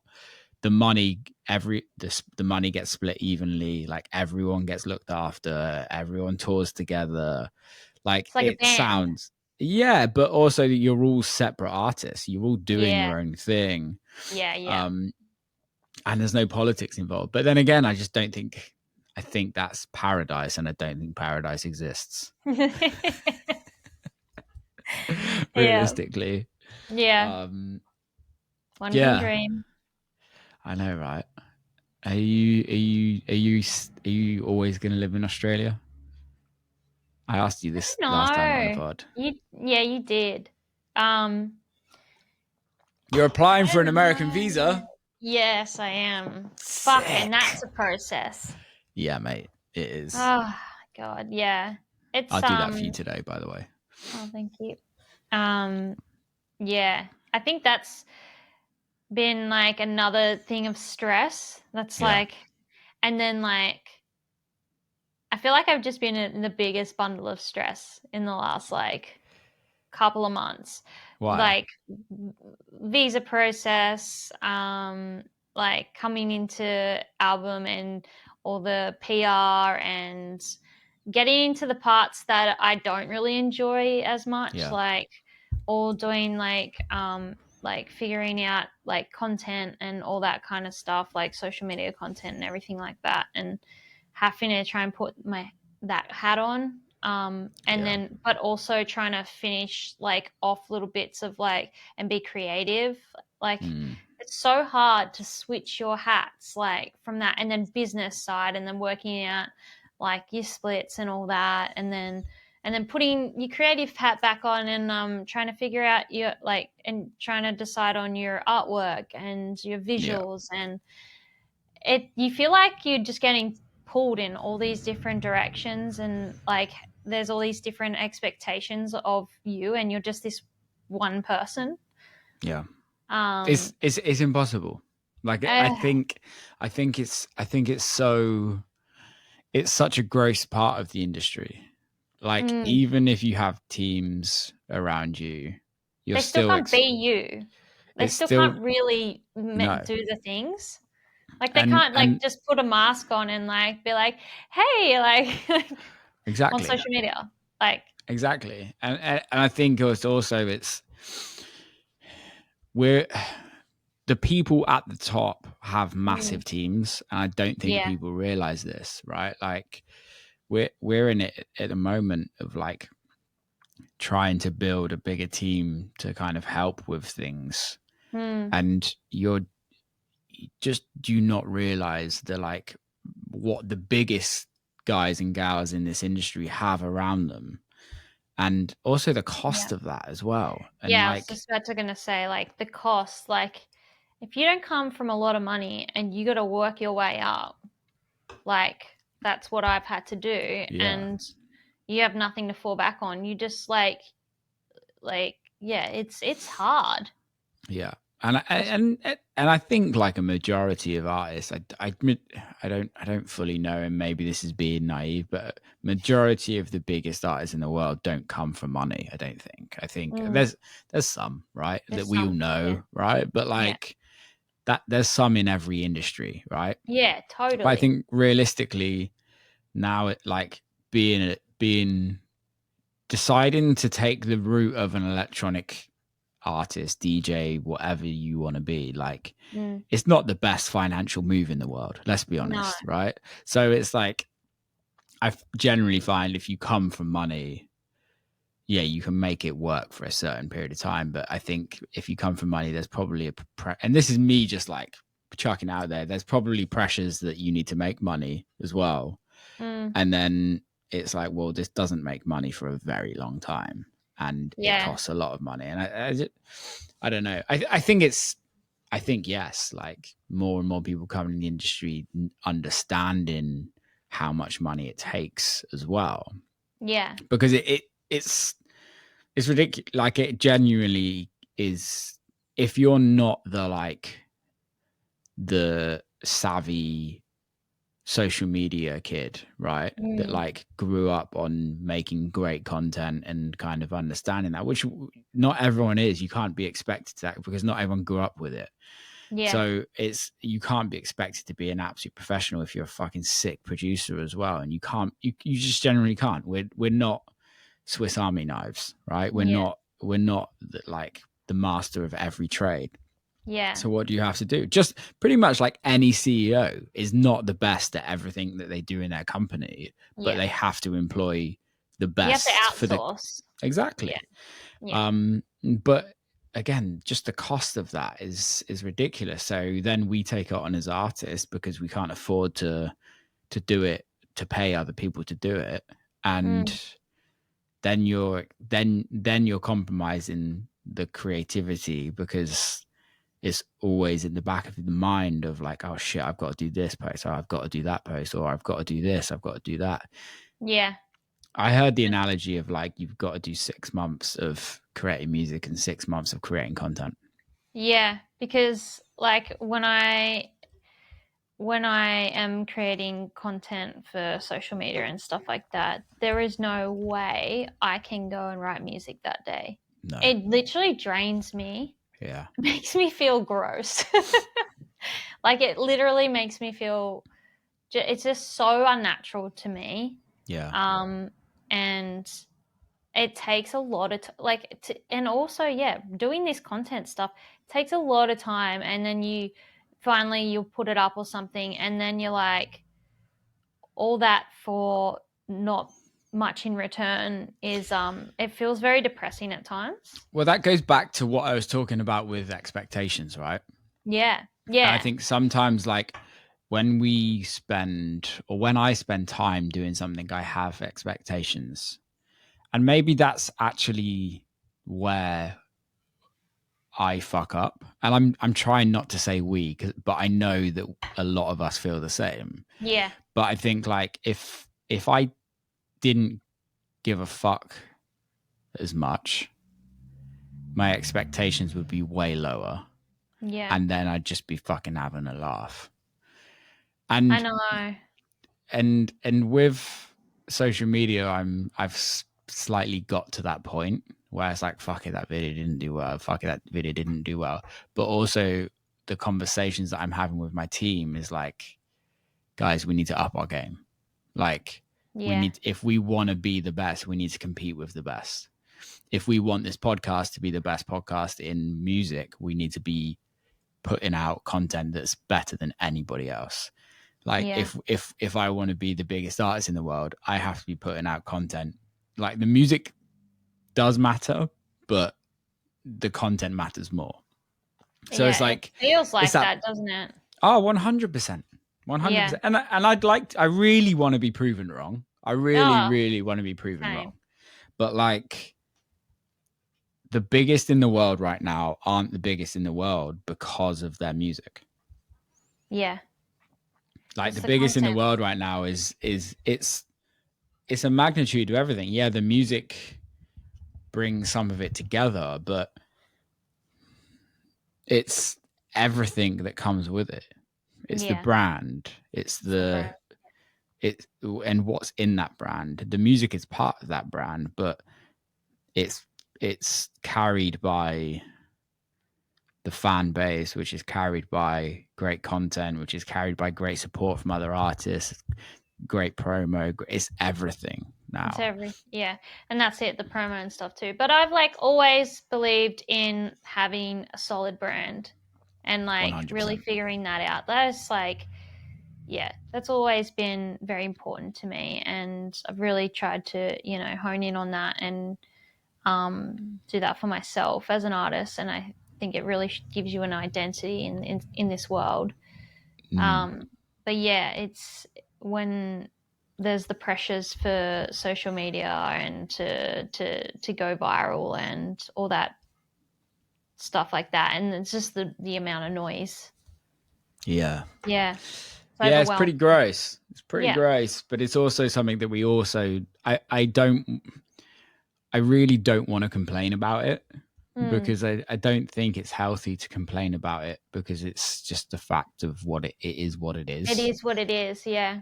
the money, the money gets split evenly. Like, everyone gets looked after, everyone tours together. Like it sounds, but also you're all separate artists. You're all doing your own thing. And there's no politics involved. But then again, I think that's paradise, and I don't think paradise exists. Realistically. One can dream. I know, right? Are you always going to live in Australia? I asked you this last time on the pod. You did. You're applying for an American visa? Yes, I am. Sick. Fucking, that's a process. Yeah, mate, it is. Oh God, yeah. I'll do that for you today, by the way. Oh, thank you. Yeah, I think that's been like another thing of stress. That's like, and then like, I feel like I've just been in the biggest bundle of stress in the last like couple of months. Why? Like visa process, like coming into album and all the PR and getting into the parts that I don't really enjoy as much, like all doing like figuring out like content and all that kind of stuff, like social media content and everything like that, and having to try and put that hat on. Then, but also trying to finish like off little bits of like, and be creative. Like it's so hard to switch your hats, like from that, and then business side, and then working out like your splits and all that, and then putting your creative hat back on, and trying to figure out your like, and trying to decide on your artwork and your visuals, and you feel like you're just getting pulled in all these different directions, and like there's all these different expectations of you, and you're just this one person. Yeah. It's impossible. Like I think it's such a gross part of the industry. Like even if you have teams around you, they still can't be you. They still can't really do the things. Like they can't like just put a mask on and like be like, hey, like exactly on social media, like exactly. And I think it's we're the people at the top have massive teams, and I don't think people realize this, right? Like we're in it at the moment of like trying to build a bigger team to kind of help with things, and you just do not realize like what the biggest guys and gals in this industry have around them, and also the cost of that as well. And I was just about to say, like the cost, like if you don't come from a lot of money and you got to work your way up, like that's what I've had to do, and you have nothing to fall back on. You just like it's hard. Yeah. And I think like a majority of artists, I admit I don't fully know, and maybe this is being naive, but majority of the biggest artists in the world don't come from money. I don't think. I think there's some, right, that we all know, right, but like that there's some in every industry, right? Yeah, totally. But I think realistically now, it like being deciding to take the route of an electronic artist, DJ, whatever you want to be, like it's not the best financial move in the world, let's be honest, right? So it's like I generally find if you come from money, you can make it work for a certain period of time, but I think if you come from money, there's probably and this is me just like chucking out there, there's probably pressures that you need to make money as well, and then it's like, well, this doesn't make money for a very long time, and it costs a lot of money. And I don't know. I think yes, like more and more people coming in the industry understanding how much money it takes as well. Yeah, because it's ridiculous. Like it genuinely is. If you're not the savvy social media kid, right, that like grew up on making great content and kind of understanding that, which not everyone is, you can't be expected to that because not everyone grew up with it. So you can't be expected to be an absolute professional if you're a fucking sick producer as well, and you just generally can't. We're not Swiss Army knives, right? We're not like the master of every trade. So what do you have to do? Just pretty much like any CEO is not the best at everything that they do in their company, but they have to employ the best. You have to outsource. Exactly. But again, just the cost of that is ridiculous. So then we take it on as artists because we can't afford to do it, to pay other people to do it, and then you're compromising the creativity because it's always in the back of the mind of like, oh shit, I've got to do this post, or I've got to do that post, or I've got to do this, I've got to do that. I heard the analogy of like you've got to do 6 months of creating music and 6 months of creating content. Because like when I am creating content for social media and stuff like that, there is no way I can go and write music that day. No. It literally drains me. It makes me feel gross. Like it literally makes me feel, it's just so unnatural to me. And it takes a lot of and also doing this content stuff takes a lot of time, and then you'll put it up or something, and then you're like, all that for not much in return is it feels very depressing at times. Well, that goes back to what I was talking about with expectations, right? Yeah. And Yeah. I think sometimes, like, when I spend time doing something, I have expectations. And maybe that's actually where I fuck up. And I'm trying not to say we, but I know that a lot of us feel the same. Yeah. But I think, like, if I didn't give a fuck as much, my expectations would be way lower. Yeah. And then I'd just be fucking having a laugh. And I know. and with social media, I've slightly got to that point where it's like, fuck it, that video didn't do well. Fuck it, that video didn't do well. But also the conversations that I'm having with my team is like, guys, we need to up our game. Like, if we want to be the best, we need to compete with the best. If we want this podcast to be the best podcast in music, we need to be putting out content that's better than anybody else. Like, if I want to be the biggest artist in the world, I have to be putting out content. Like, the music does matter, but the content matters more. So it's like, it feels like that, doesn't it? Oh, 100%. 100%. And I really want to be proven wrong. I really want to be proven wrong. But, like, the biggest in the world right now aren't the biggest in the world because of their music. Yeah. Like, the biggest in the world right now is it's a magnitude of everything. Yeah, the music brings some of it together, but it's everything that comes with it. It's the brand. It's and what's in that brand. The music is part of that brand, but it's carried by the fan base, which is carried by great content, which is carried by great support from other artists, great promo. It's everything now. And that's it, the promo and stuff too. But I've, like, always believed in having a solid brand and, like, 100%. Really figuring that out. That's, like, that's always been very important to me, and I've really tried to, hone in on that and do that for myself as an artist. And I think it really gives you an identity in this world. But it's when there's the pressures for social media and to go viral and all that stuff like that, and it's just the amount of noise. It's pretty gross. It's pretty gross, but it's also something that we also I really don't want to complain about it, because I don't think it's healthy to complain about it, because it's just the fact of what it is. What it is. It is what it is. Yeah.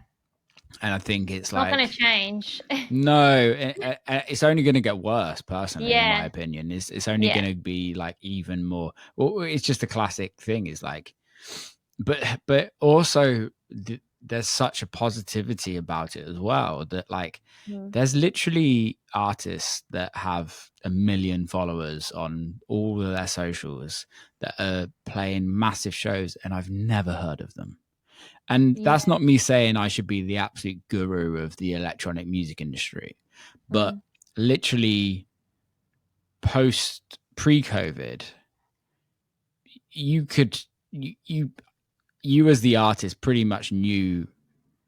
And I think it's not going to change. No, it's only going to get worse. Personally, in my opinion, it's only going to be, like, even more. Well, it's just a classic thing. Is like, but also there's such a positivity about it as well, that, like, there's literally artists that have 1 million followers on all of their socials that are playing massive shows, and I've never heard of them. And that's not me saying I should be the absolute guru of the electronic music industry, but literally pre-COVID, you as the artist pretty much knew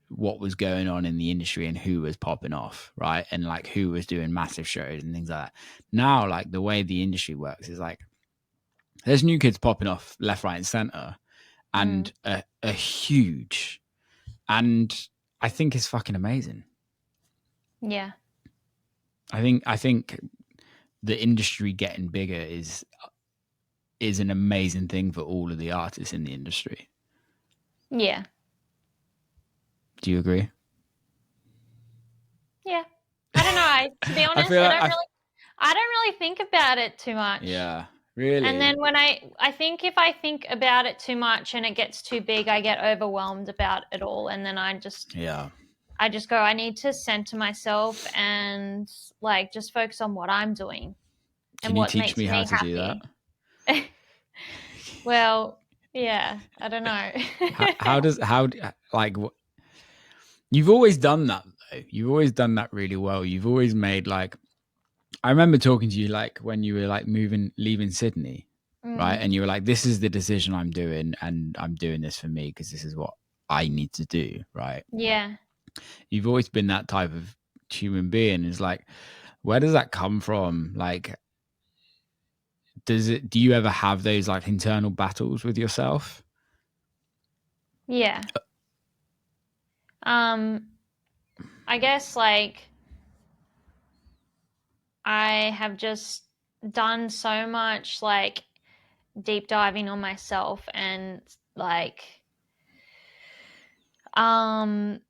what was going on in the industry and who was popping off, right? And, like, who was doing massive shows and things like that. Now, like, the way the industry works is, like, there's new kids popping off left, right, and center, and a huge, and I think it's fucking amazing. Yeah. I think the industry getting bigger is an amazing thing for all of the artists in the industry. Yeah. Do you agree? Yeah. I don't know. To be honest, I don't really think about it too much. Yeah. Really? And then when I think if I think about it too much and it gets too big, I get overwhelmed about it all. And then I just go, I need to center myself and, like, just focus on what I'm doing. Can you teach me how to do that? Well, yeah, I don't know. You've always done that, though. You've always done that really well. You've always made, like, I remember talking to you, like, when you were, like, leaving Sydney, right? And you were like, this is the decision I'm doing, and I'm doing this for me because this is what I need to do, right? Yeah. You've always been that type of human being. It's like, where does that come from? Like, do you ever have those like internal battles with yourself? Yeah. I guess like I have just done so much like deep diving on myself and like gone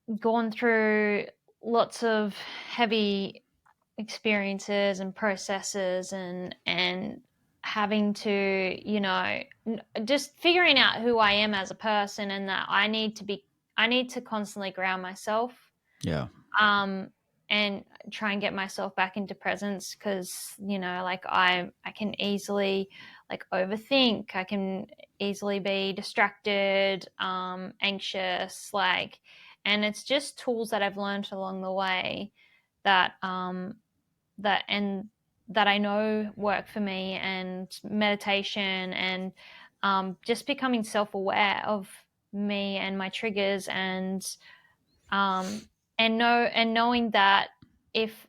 through lots of heavy experiences and processes and having to, you know, just figuring out who I am as a person, and that I need to constantly ground myself. Yeah. And try and get myself back into presence, because, you know, like I can easily like overthink. I can easily be distracted, anxious, like, and it's just tools that I've learned along the way that that I know work for me, and meditation, and just becoming self-aware of me and my triggers, and knowing that if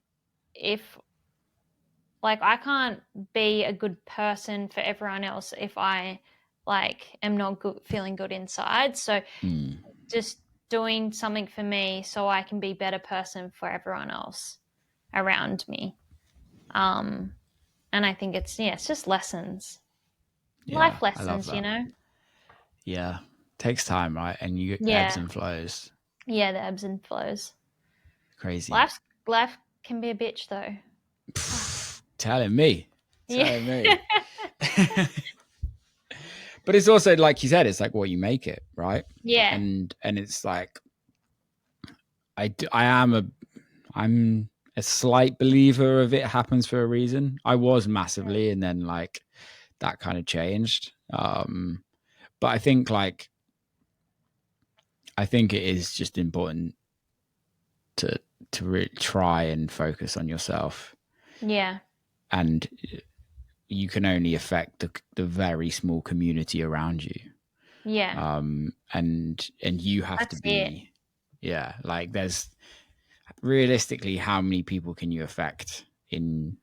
like I can't be a good person for everyone else if I like am not feeling good inside. So just doing something for me so I can be a better person for everyone else around me. And I think it's just lessons. Yeah, Life I love lessons, that. you know? Yeah. Takes time, right? And you ebbs and flows. Yeah, the ebbs and flows. Crazy. Life can be a bitch though. Telling me. Yeah. But it's also, like you said, it's like what you make it, right? Yeah. And it's like I'm a slight believer of it happens for a reason. I was massively, and then like that kind of changed. But I think it is just important to really try and focus on yourself. Yeah. And you can only affect the very small community around you. Yeah. And you have That's to be like there's realistically, how many people can you have an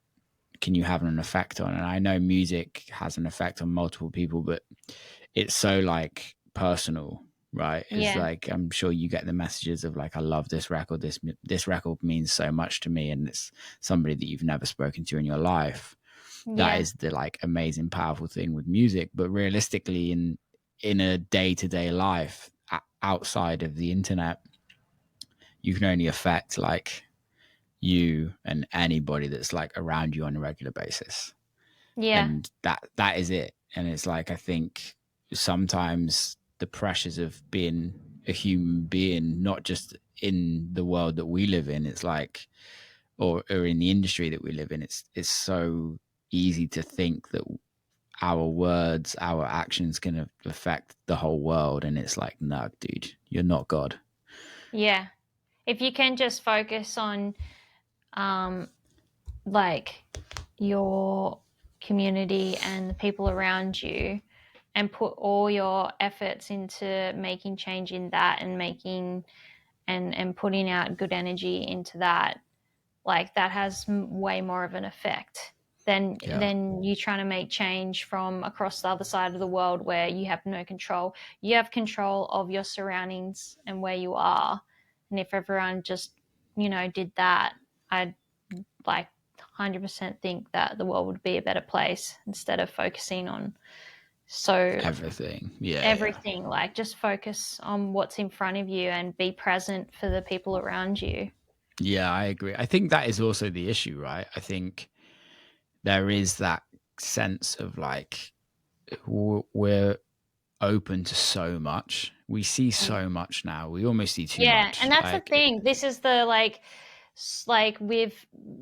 effect on? And I know music has an effect on multiple people, but it's so like personal, right? It's like, I'm sure you get the messages of like, I love this record, this record means so much to me, and it's somebody that you've never spoken to in your life. That is the like amazing, powerful thing with music. But realistically, in a day-to-day life outside of the internet, you can only affect like you and anybody that's like around you on a regular basis. And that is it. And it's like, I think sometimes the pressures of being a human being, not just in the world that we live in, it's like, or in the industry that we live in, it's so easy to think that our words, our actions can affect the whole world. And it's like, no, dude, you're not God. Yeah. If you can just focus on like your community and the people around you, and put all your efforts into making change in that, and making and putting out good energy into that, like that has way more of an effect than you trying to make change from across the other side of the world where you have no control. You have control of your surroundings and where you are. And if everyone just, you know, did that, I'd like 100% think that the world would be a better place, instead of focusing on everything. Like just focus on what's in front of you and be present for the people around you. Yeah, I agree. I think that is also the issue, right? I think there is that sense of like, we're open to so much. We see so much now. We almost see too much. And that's the thing. This is the like with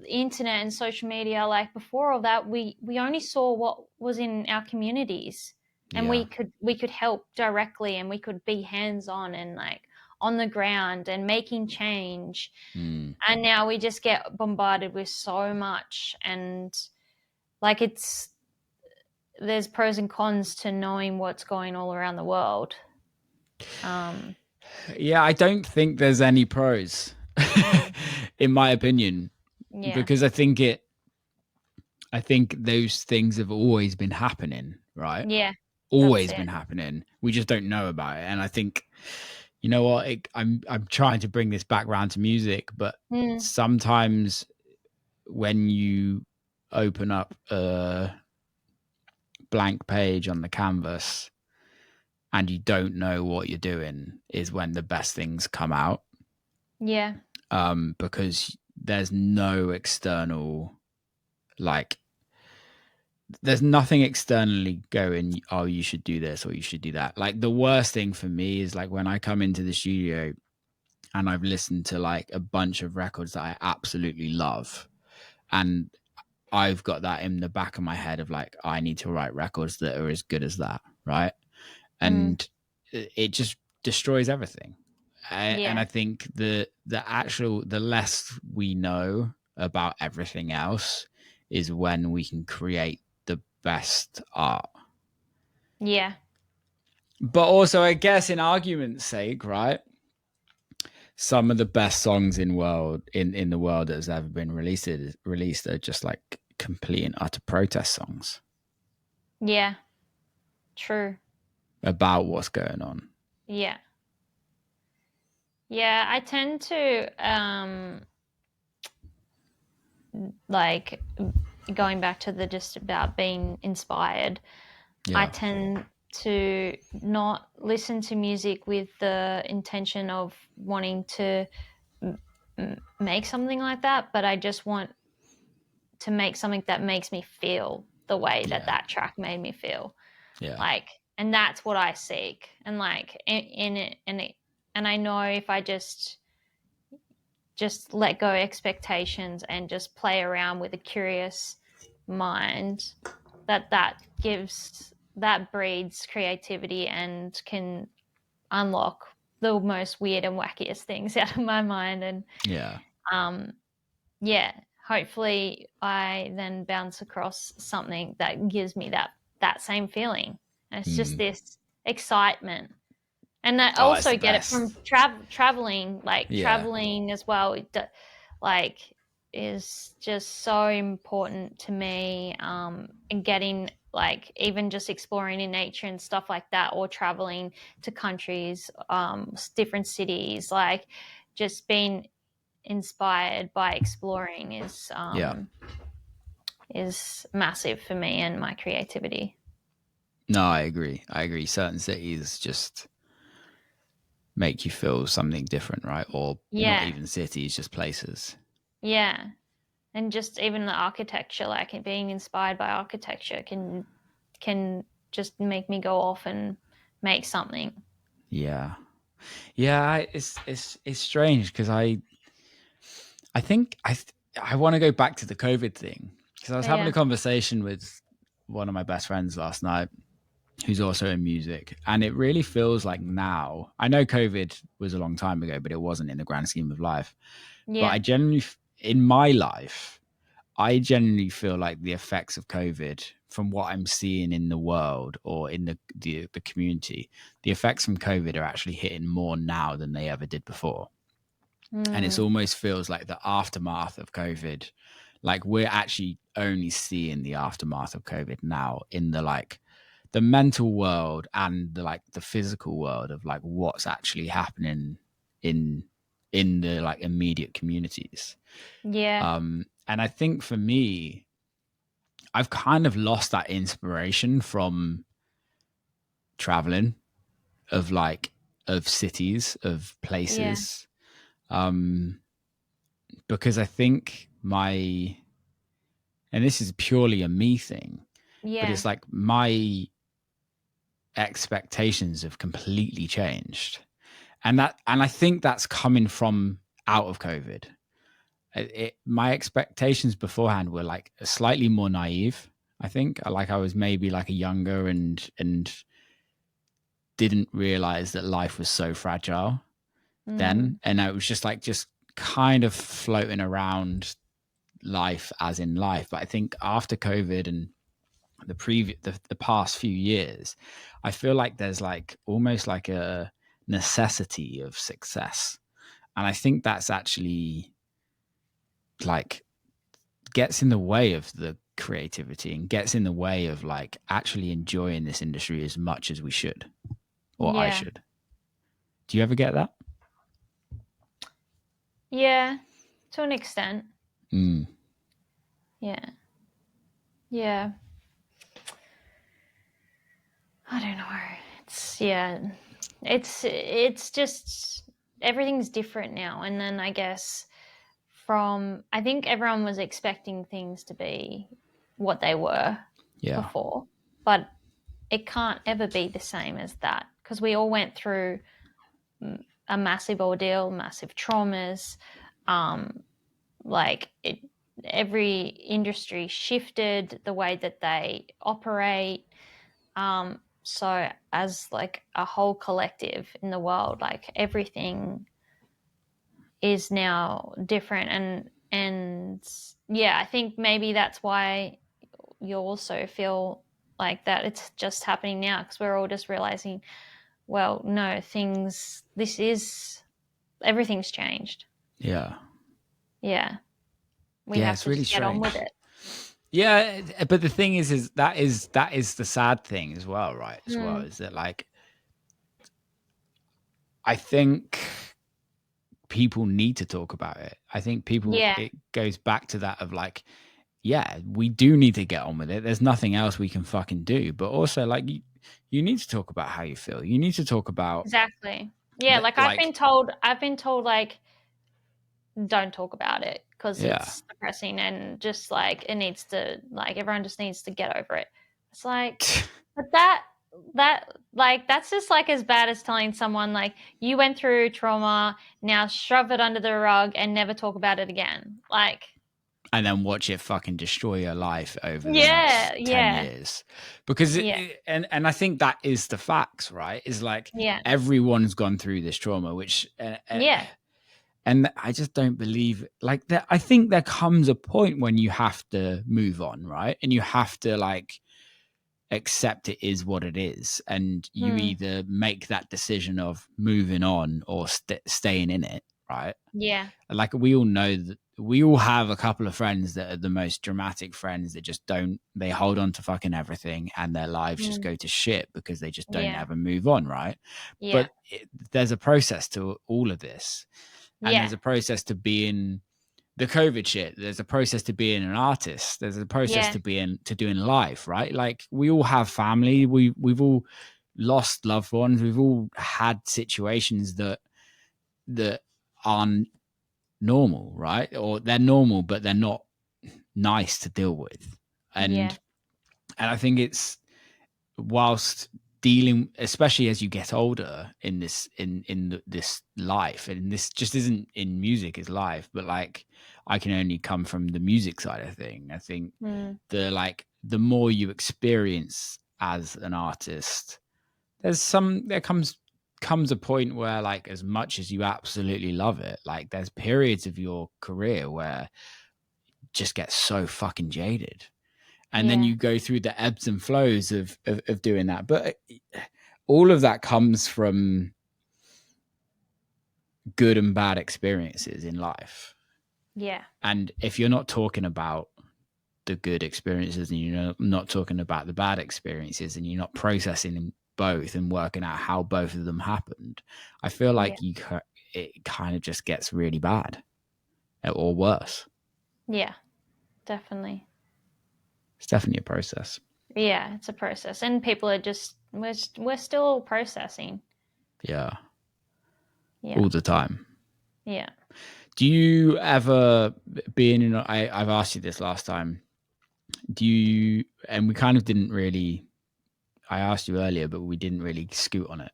internet and social media, like before all that, we only saw what was in our communities, and we could help directly, and we could be hands-on and like on the ground and making change. And now we just get bombarded with so much, and like it's there's pros and cons to knowing what's going all around the world. Yeah, I don't think there's any pros, in my opinion, because I think those things have always been happening, right? Yeah, always been happening. We just don't know about it. And I think, you know what, I'm trying to bring this back around to music, but sometimes when you open up a blank page on the canvas and you don't know what you're doing is when the best things come out. Yeah. Because there's no external, like, there's nothing externally going, oh, you should do this or you should do that. Like, the worst thing for me is like when I come into the studio and I've listened to like a bunch of records that I absolutely love, and I've got that in the back of my head of like, I need to write records that are as good as that, right? And it just destroys everything. And I think the less we know about everything else is when we can create the best art. Yeah. But also, I guess, in argument's sake, right, some of the best songs in the world that has ever been released are just like complete and utter protest songs. Yeah. True. About what's going on. Yeah. Yeah, I tend to like going back to the just about being inspired. Yeah. I tend to not listen to music with the intention of wanting to make something like that, but I just want to make something that makes me feel the way that track made me feel. Yeah. Like, and that's what I seek. And like in it, and I know if I just let go expectations and just play around with a curious mind, that breeds creativity and can unlock the most weird and wackiest things out of my mind. And hopefully I then bounce across something that gives me that same feeling. And it's just this excitement. And I also get it from traveling, like traveling as well, like is just so important to me. And getting, like, even just exploring in nature and stuff like that, or traveling to countries, different cities, like just being inspired by exploring is massive for me and my creativity. No, I agree. Certain cities just make you feel something different, right? Or not even cities, just places. Yeah. And just even the architecture, like being inspired by architecture can just make me go off and make something. Yeah. Yeah, it's strange because I think I want to go back to the COVID thing, because I was having a conversation with one of my best friends last night, who's also in music, and it really feels like now, I know COVID was a long time ago, but it wasn't in the grand scheme of life. But I generally, in my life, I genuinely feel like the effects of COVID, from what I'm seeing in the world or in the community, the effects from COVID are actually hitting more now than they ever did before. And it almost feels like the aftermath of COVID, like we're actually only seeing the aftermath of COVID now in the mental world and the physical world of like what's actually happening in the like immediate communities. Yeah. And I think for me, I've kind of lost that inspiration from traveling, of cities, of places. Because I think and this is purely a me thing, but it's like my expectations have completely changed. And I think that's coming from out of COVID. My expectations beforehand were like slightly more naive. I think I was maybe like a younger and didn't realize that life was so fragile then. And I was just kind of floating around life as in life. But I think after COVID and the past few years, I feel like there's like almost like a necessity of success, and I think that's actually like gets in the way of the creativity and gets in the way of like actually enjoying this industry as much as we should, or I should. Do you ever get that? Yeah, to an extent. Mm. Yeah. Yeah. I don't know. It's just everything's different now. And then I guess I think everyone was expecting things to be what they were before, but it can't ever be the same as that because we all went through a massive ordeal, massive traumas. Every industry shifted the way that they operate. So as like a whole collective in the world, like everything is now different, and yeah, I think maybe that's why you also feel like that it's just happening now because we're all just realizing, well, no, everything's changed. We have to really just get on with it. Yeah, but the thing is that is the sad thing as well, right? As well, is that like I think people need to talk about it. I think it goes back to that of like, yeah, we do need to get on with it. There's nothing else we can fucking do. But also, like, you need to talk about how you feel. You need to talk about exactly. Yeah, like I've been told, like, don't talk about it because it's depressing and just like it needs to, like, everyone just needs to get over it. It's like, but that's just like as bad as telling someone like you went through trauma, now shove it under the rug and never talk about it again. Like, and then watch it fucking destroy your life over the next 10 years. Because and I think that is the facts, right? Is like everyone's gone through this trauma, which and I just don't believe like that. I think there comes a point when you have to move on, right? And you have to like accept it is what it is, and you either make that decision of moving on or staying in it, right? Like we all know that we all have a couple of friends that are the most dramatic friends that just they hold on to fucking everything and their lives just go to shit because they just don't ever move on, right? But there's a process to all of this, and there's a process to being the COVID shit. There's a process to being an artist. There's a process to doing life, right? Like we all have family. We've all lost loved ones. We've all had situations that aren't normal, right? Or they're normal, but they're not nice to deal with. And I think it's whilst dealing, especially as you get older in this this life, and this just isn't in music, is life, but like I can only come from the music side of thing. I think the more you experience as an artist, there comes a point where like as much as you absolutely love it, like there's periods of your career where you just get so fucking jaded. And then you go through the ebbs and flows of doing that. But all of that comes from good and bad experiences in life. Yeah. And if you're not talking about the good experiences and you're not talking about the bad experiences and you're not processing both and working out how both of them happened, I feel like it kind of just gets really bad or worse. Yeah, definitely. It's definitely a process. Yeah, it's a process, and people are just we're still processing. Yeah. All the time. Yeah. Do you ever I've asked you this last time. And we kind of didn't really, I asked you earlier, but we didn't really scoot on it.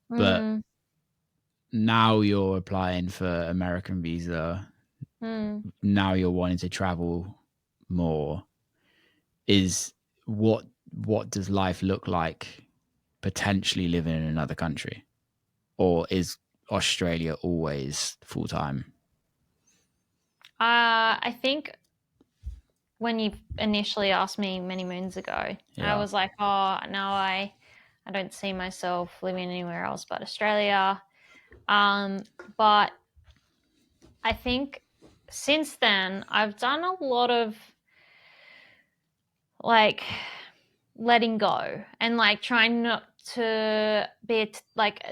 But now you're applying for American visa. Now you're wanting to travel more. What does life look like potentially living in another country? Or is Australia always full time? I think when you initially asked me many moons ago, I was like, oh, no, I don't see myself living anywhere else but Australia. But I think since then I've done a lot of like letting go and like trying not to be like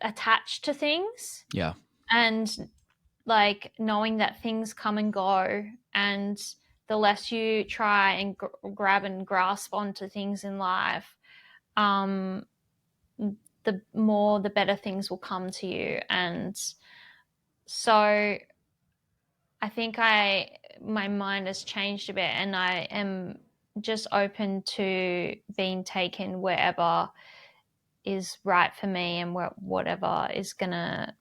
attached to things. Yeah. And like knowing that things come and go, and the less you try and grab and grasp onto things in life, the better things will come to you. And so I think my mind has changed a bit, and I am just open to being taken wherever is right for me, and whatever is gonna,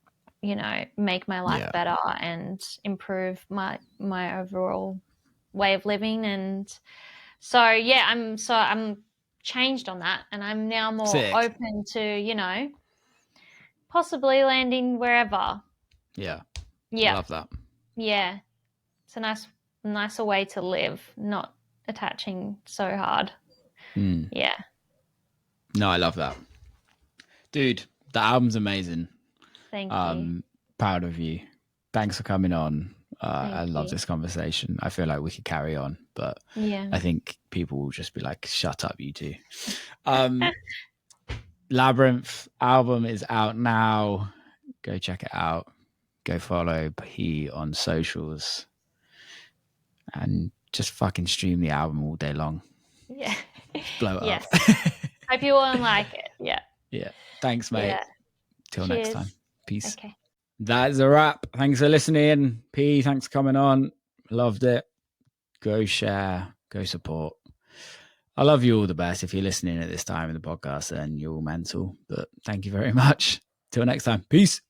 make my life better and improve my overall way of living. And so I'm changed on that, and I'm now more open to possibly landing wherever. Yeah. I love that. Yeah, it's a nicer way to live, not attaching so hard. Yeah. No, I love that, dude. The album's amazing. Thank you. Proud of you. Thanks for coming on. I love this conversation. I feel like we could carry on, but I think people will just be like, shut up, you two. Labyrinth album is out now. Go check it out. Go follow P on socials and just fucking stream the album all day long. Yeah. Blow it up. Hope you all like it. Yeah. Yeah. Thanks, mate. Yeah. Till next time. Peace. Okay. That is a wrap. Thanks for listening. P, thanks for coming on. Loved it. Go share. Go support. I love you all the best. If you're listening at this time in the podcast, then you're all mental. But thank you very much. Till next time. Peace.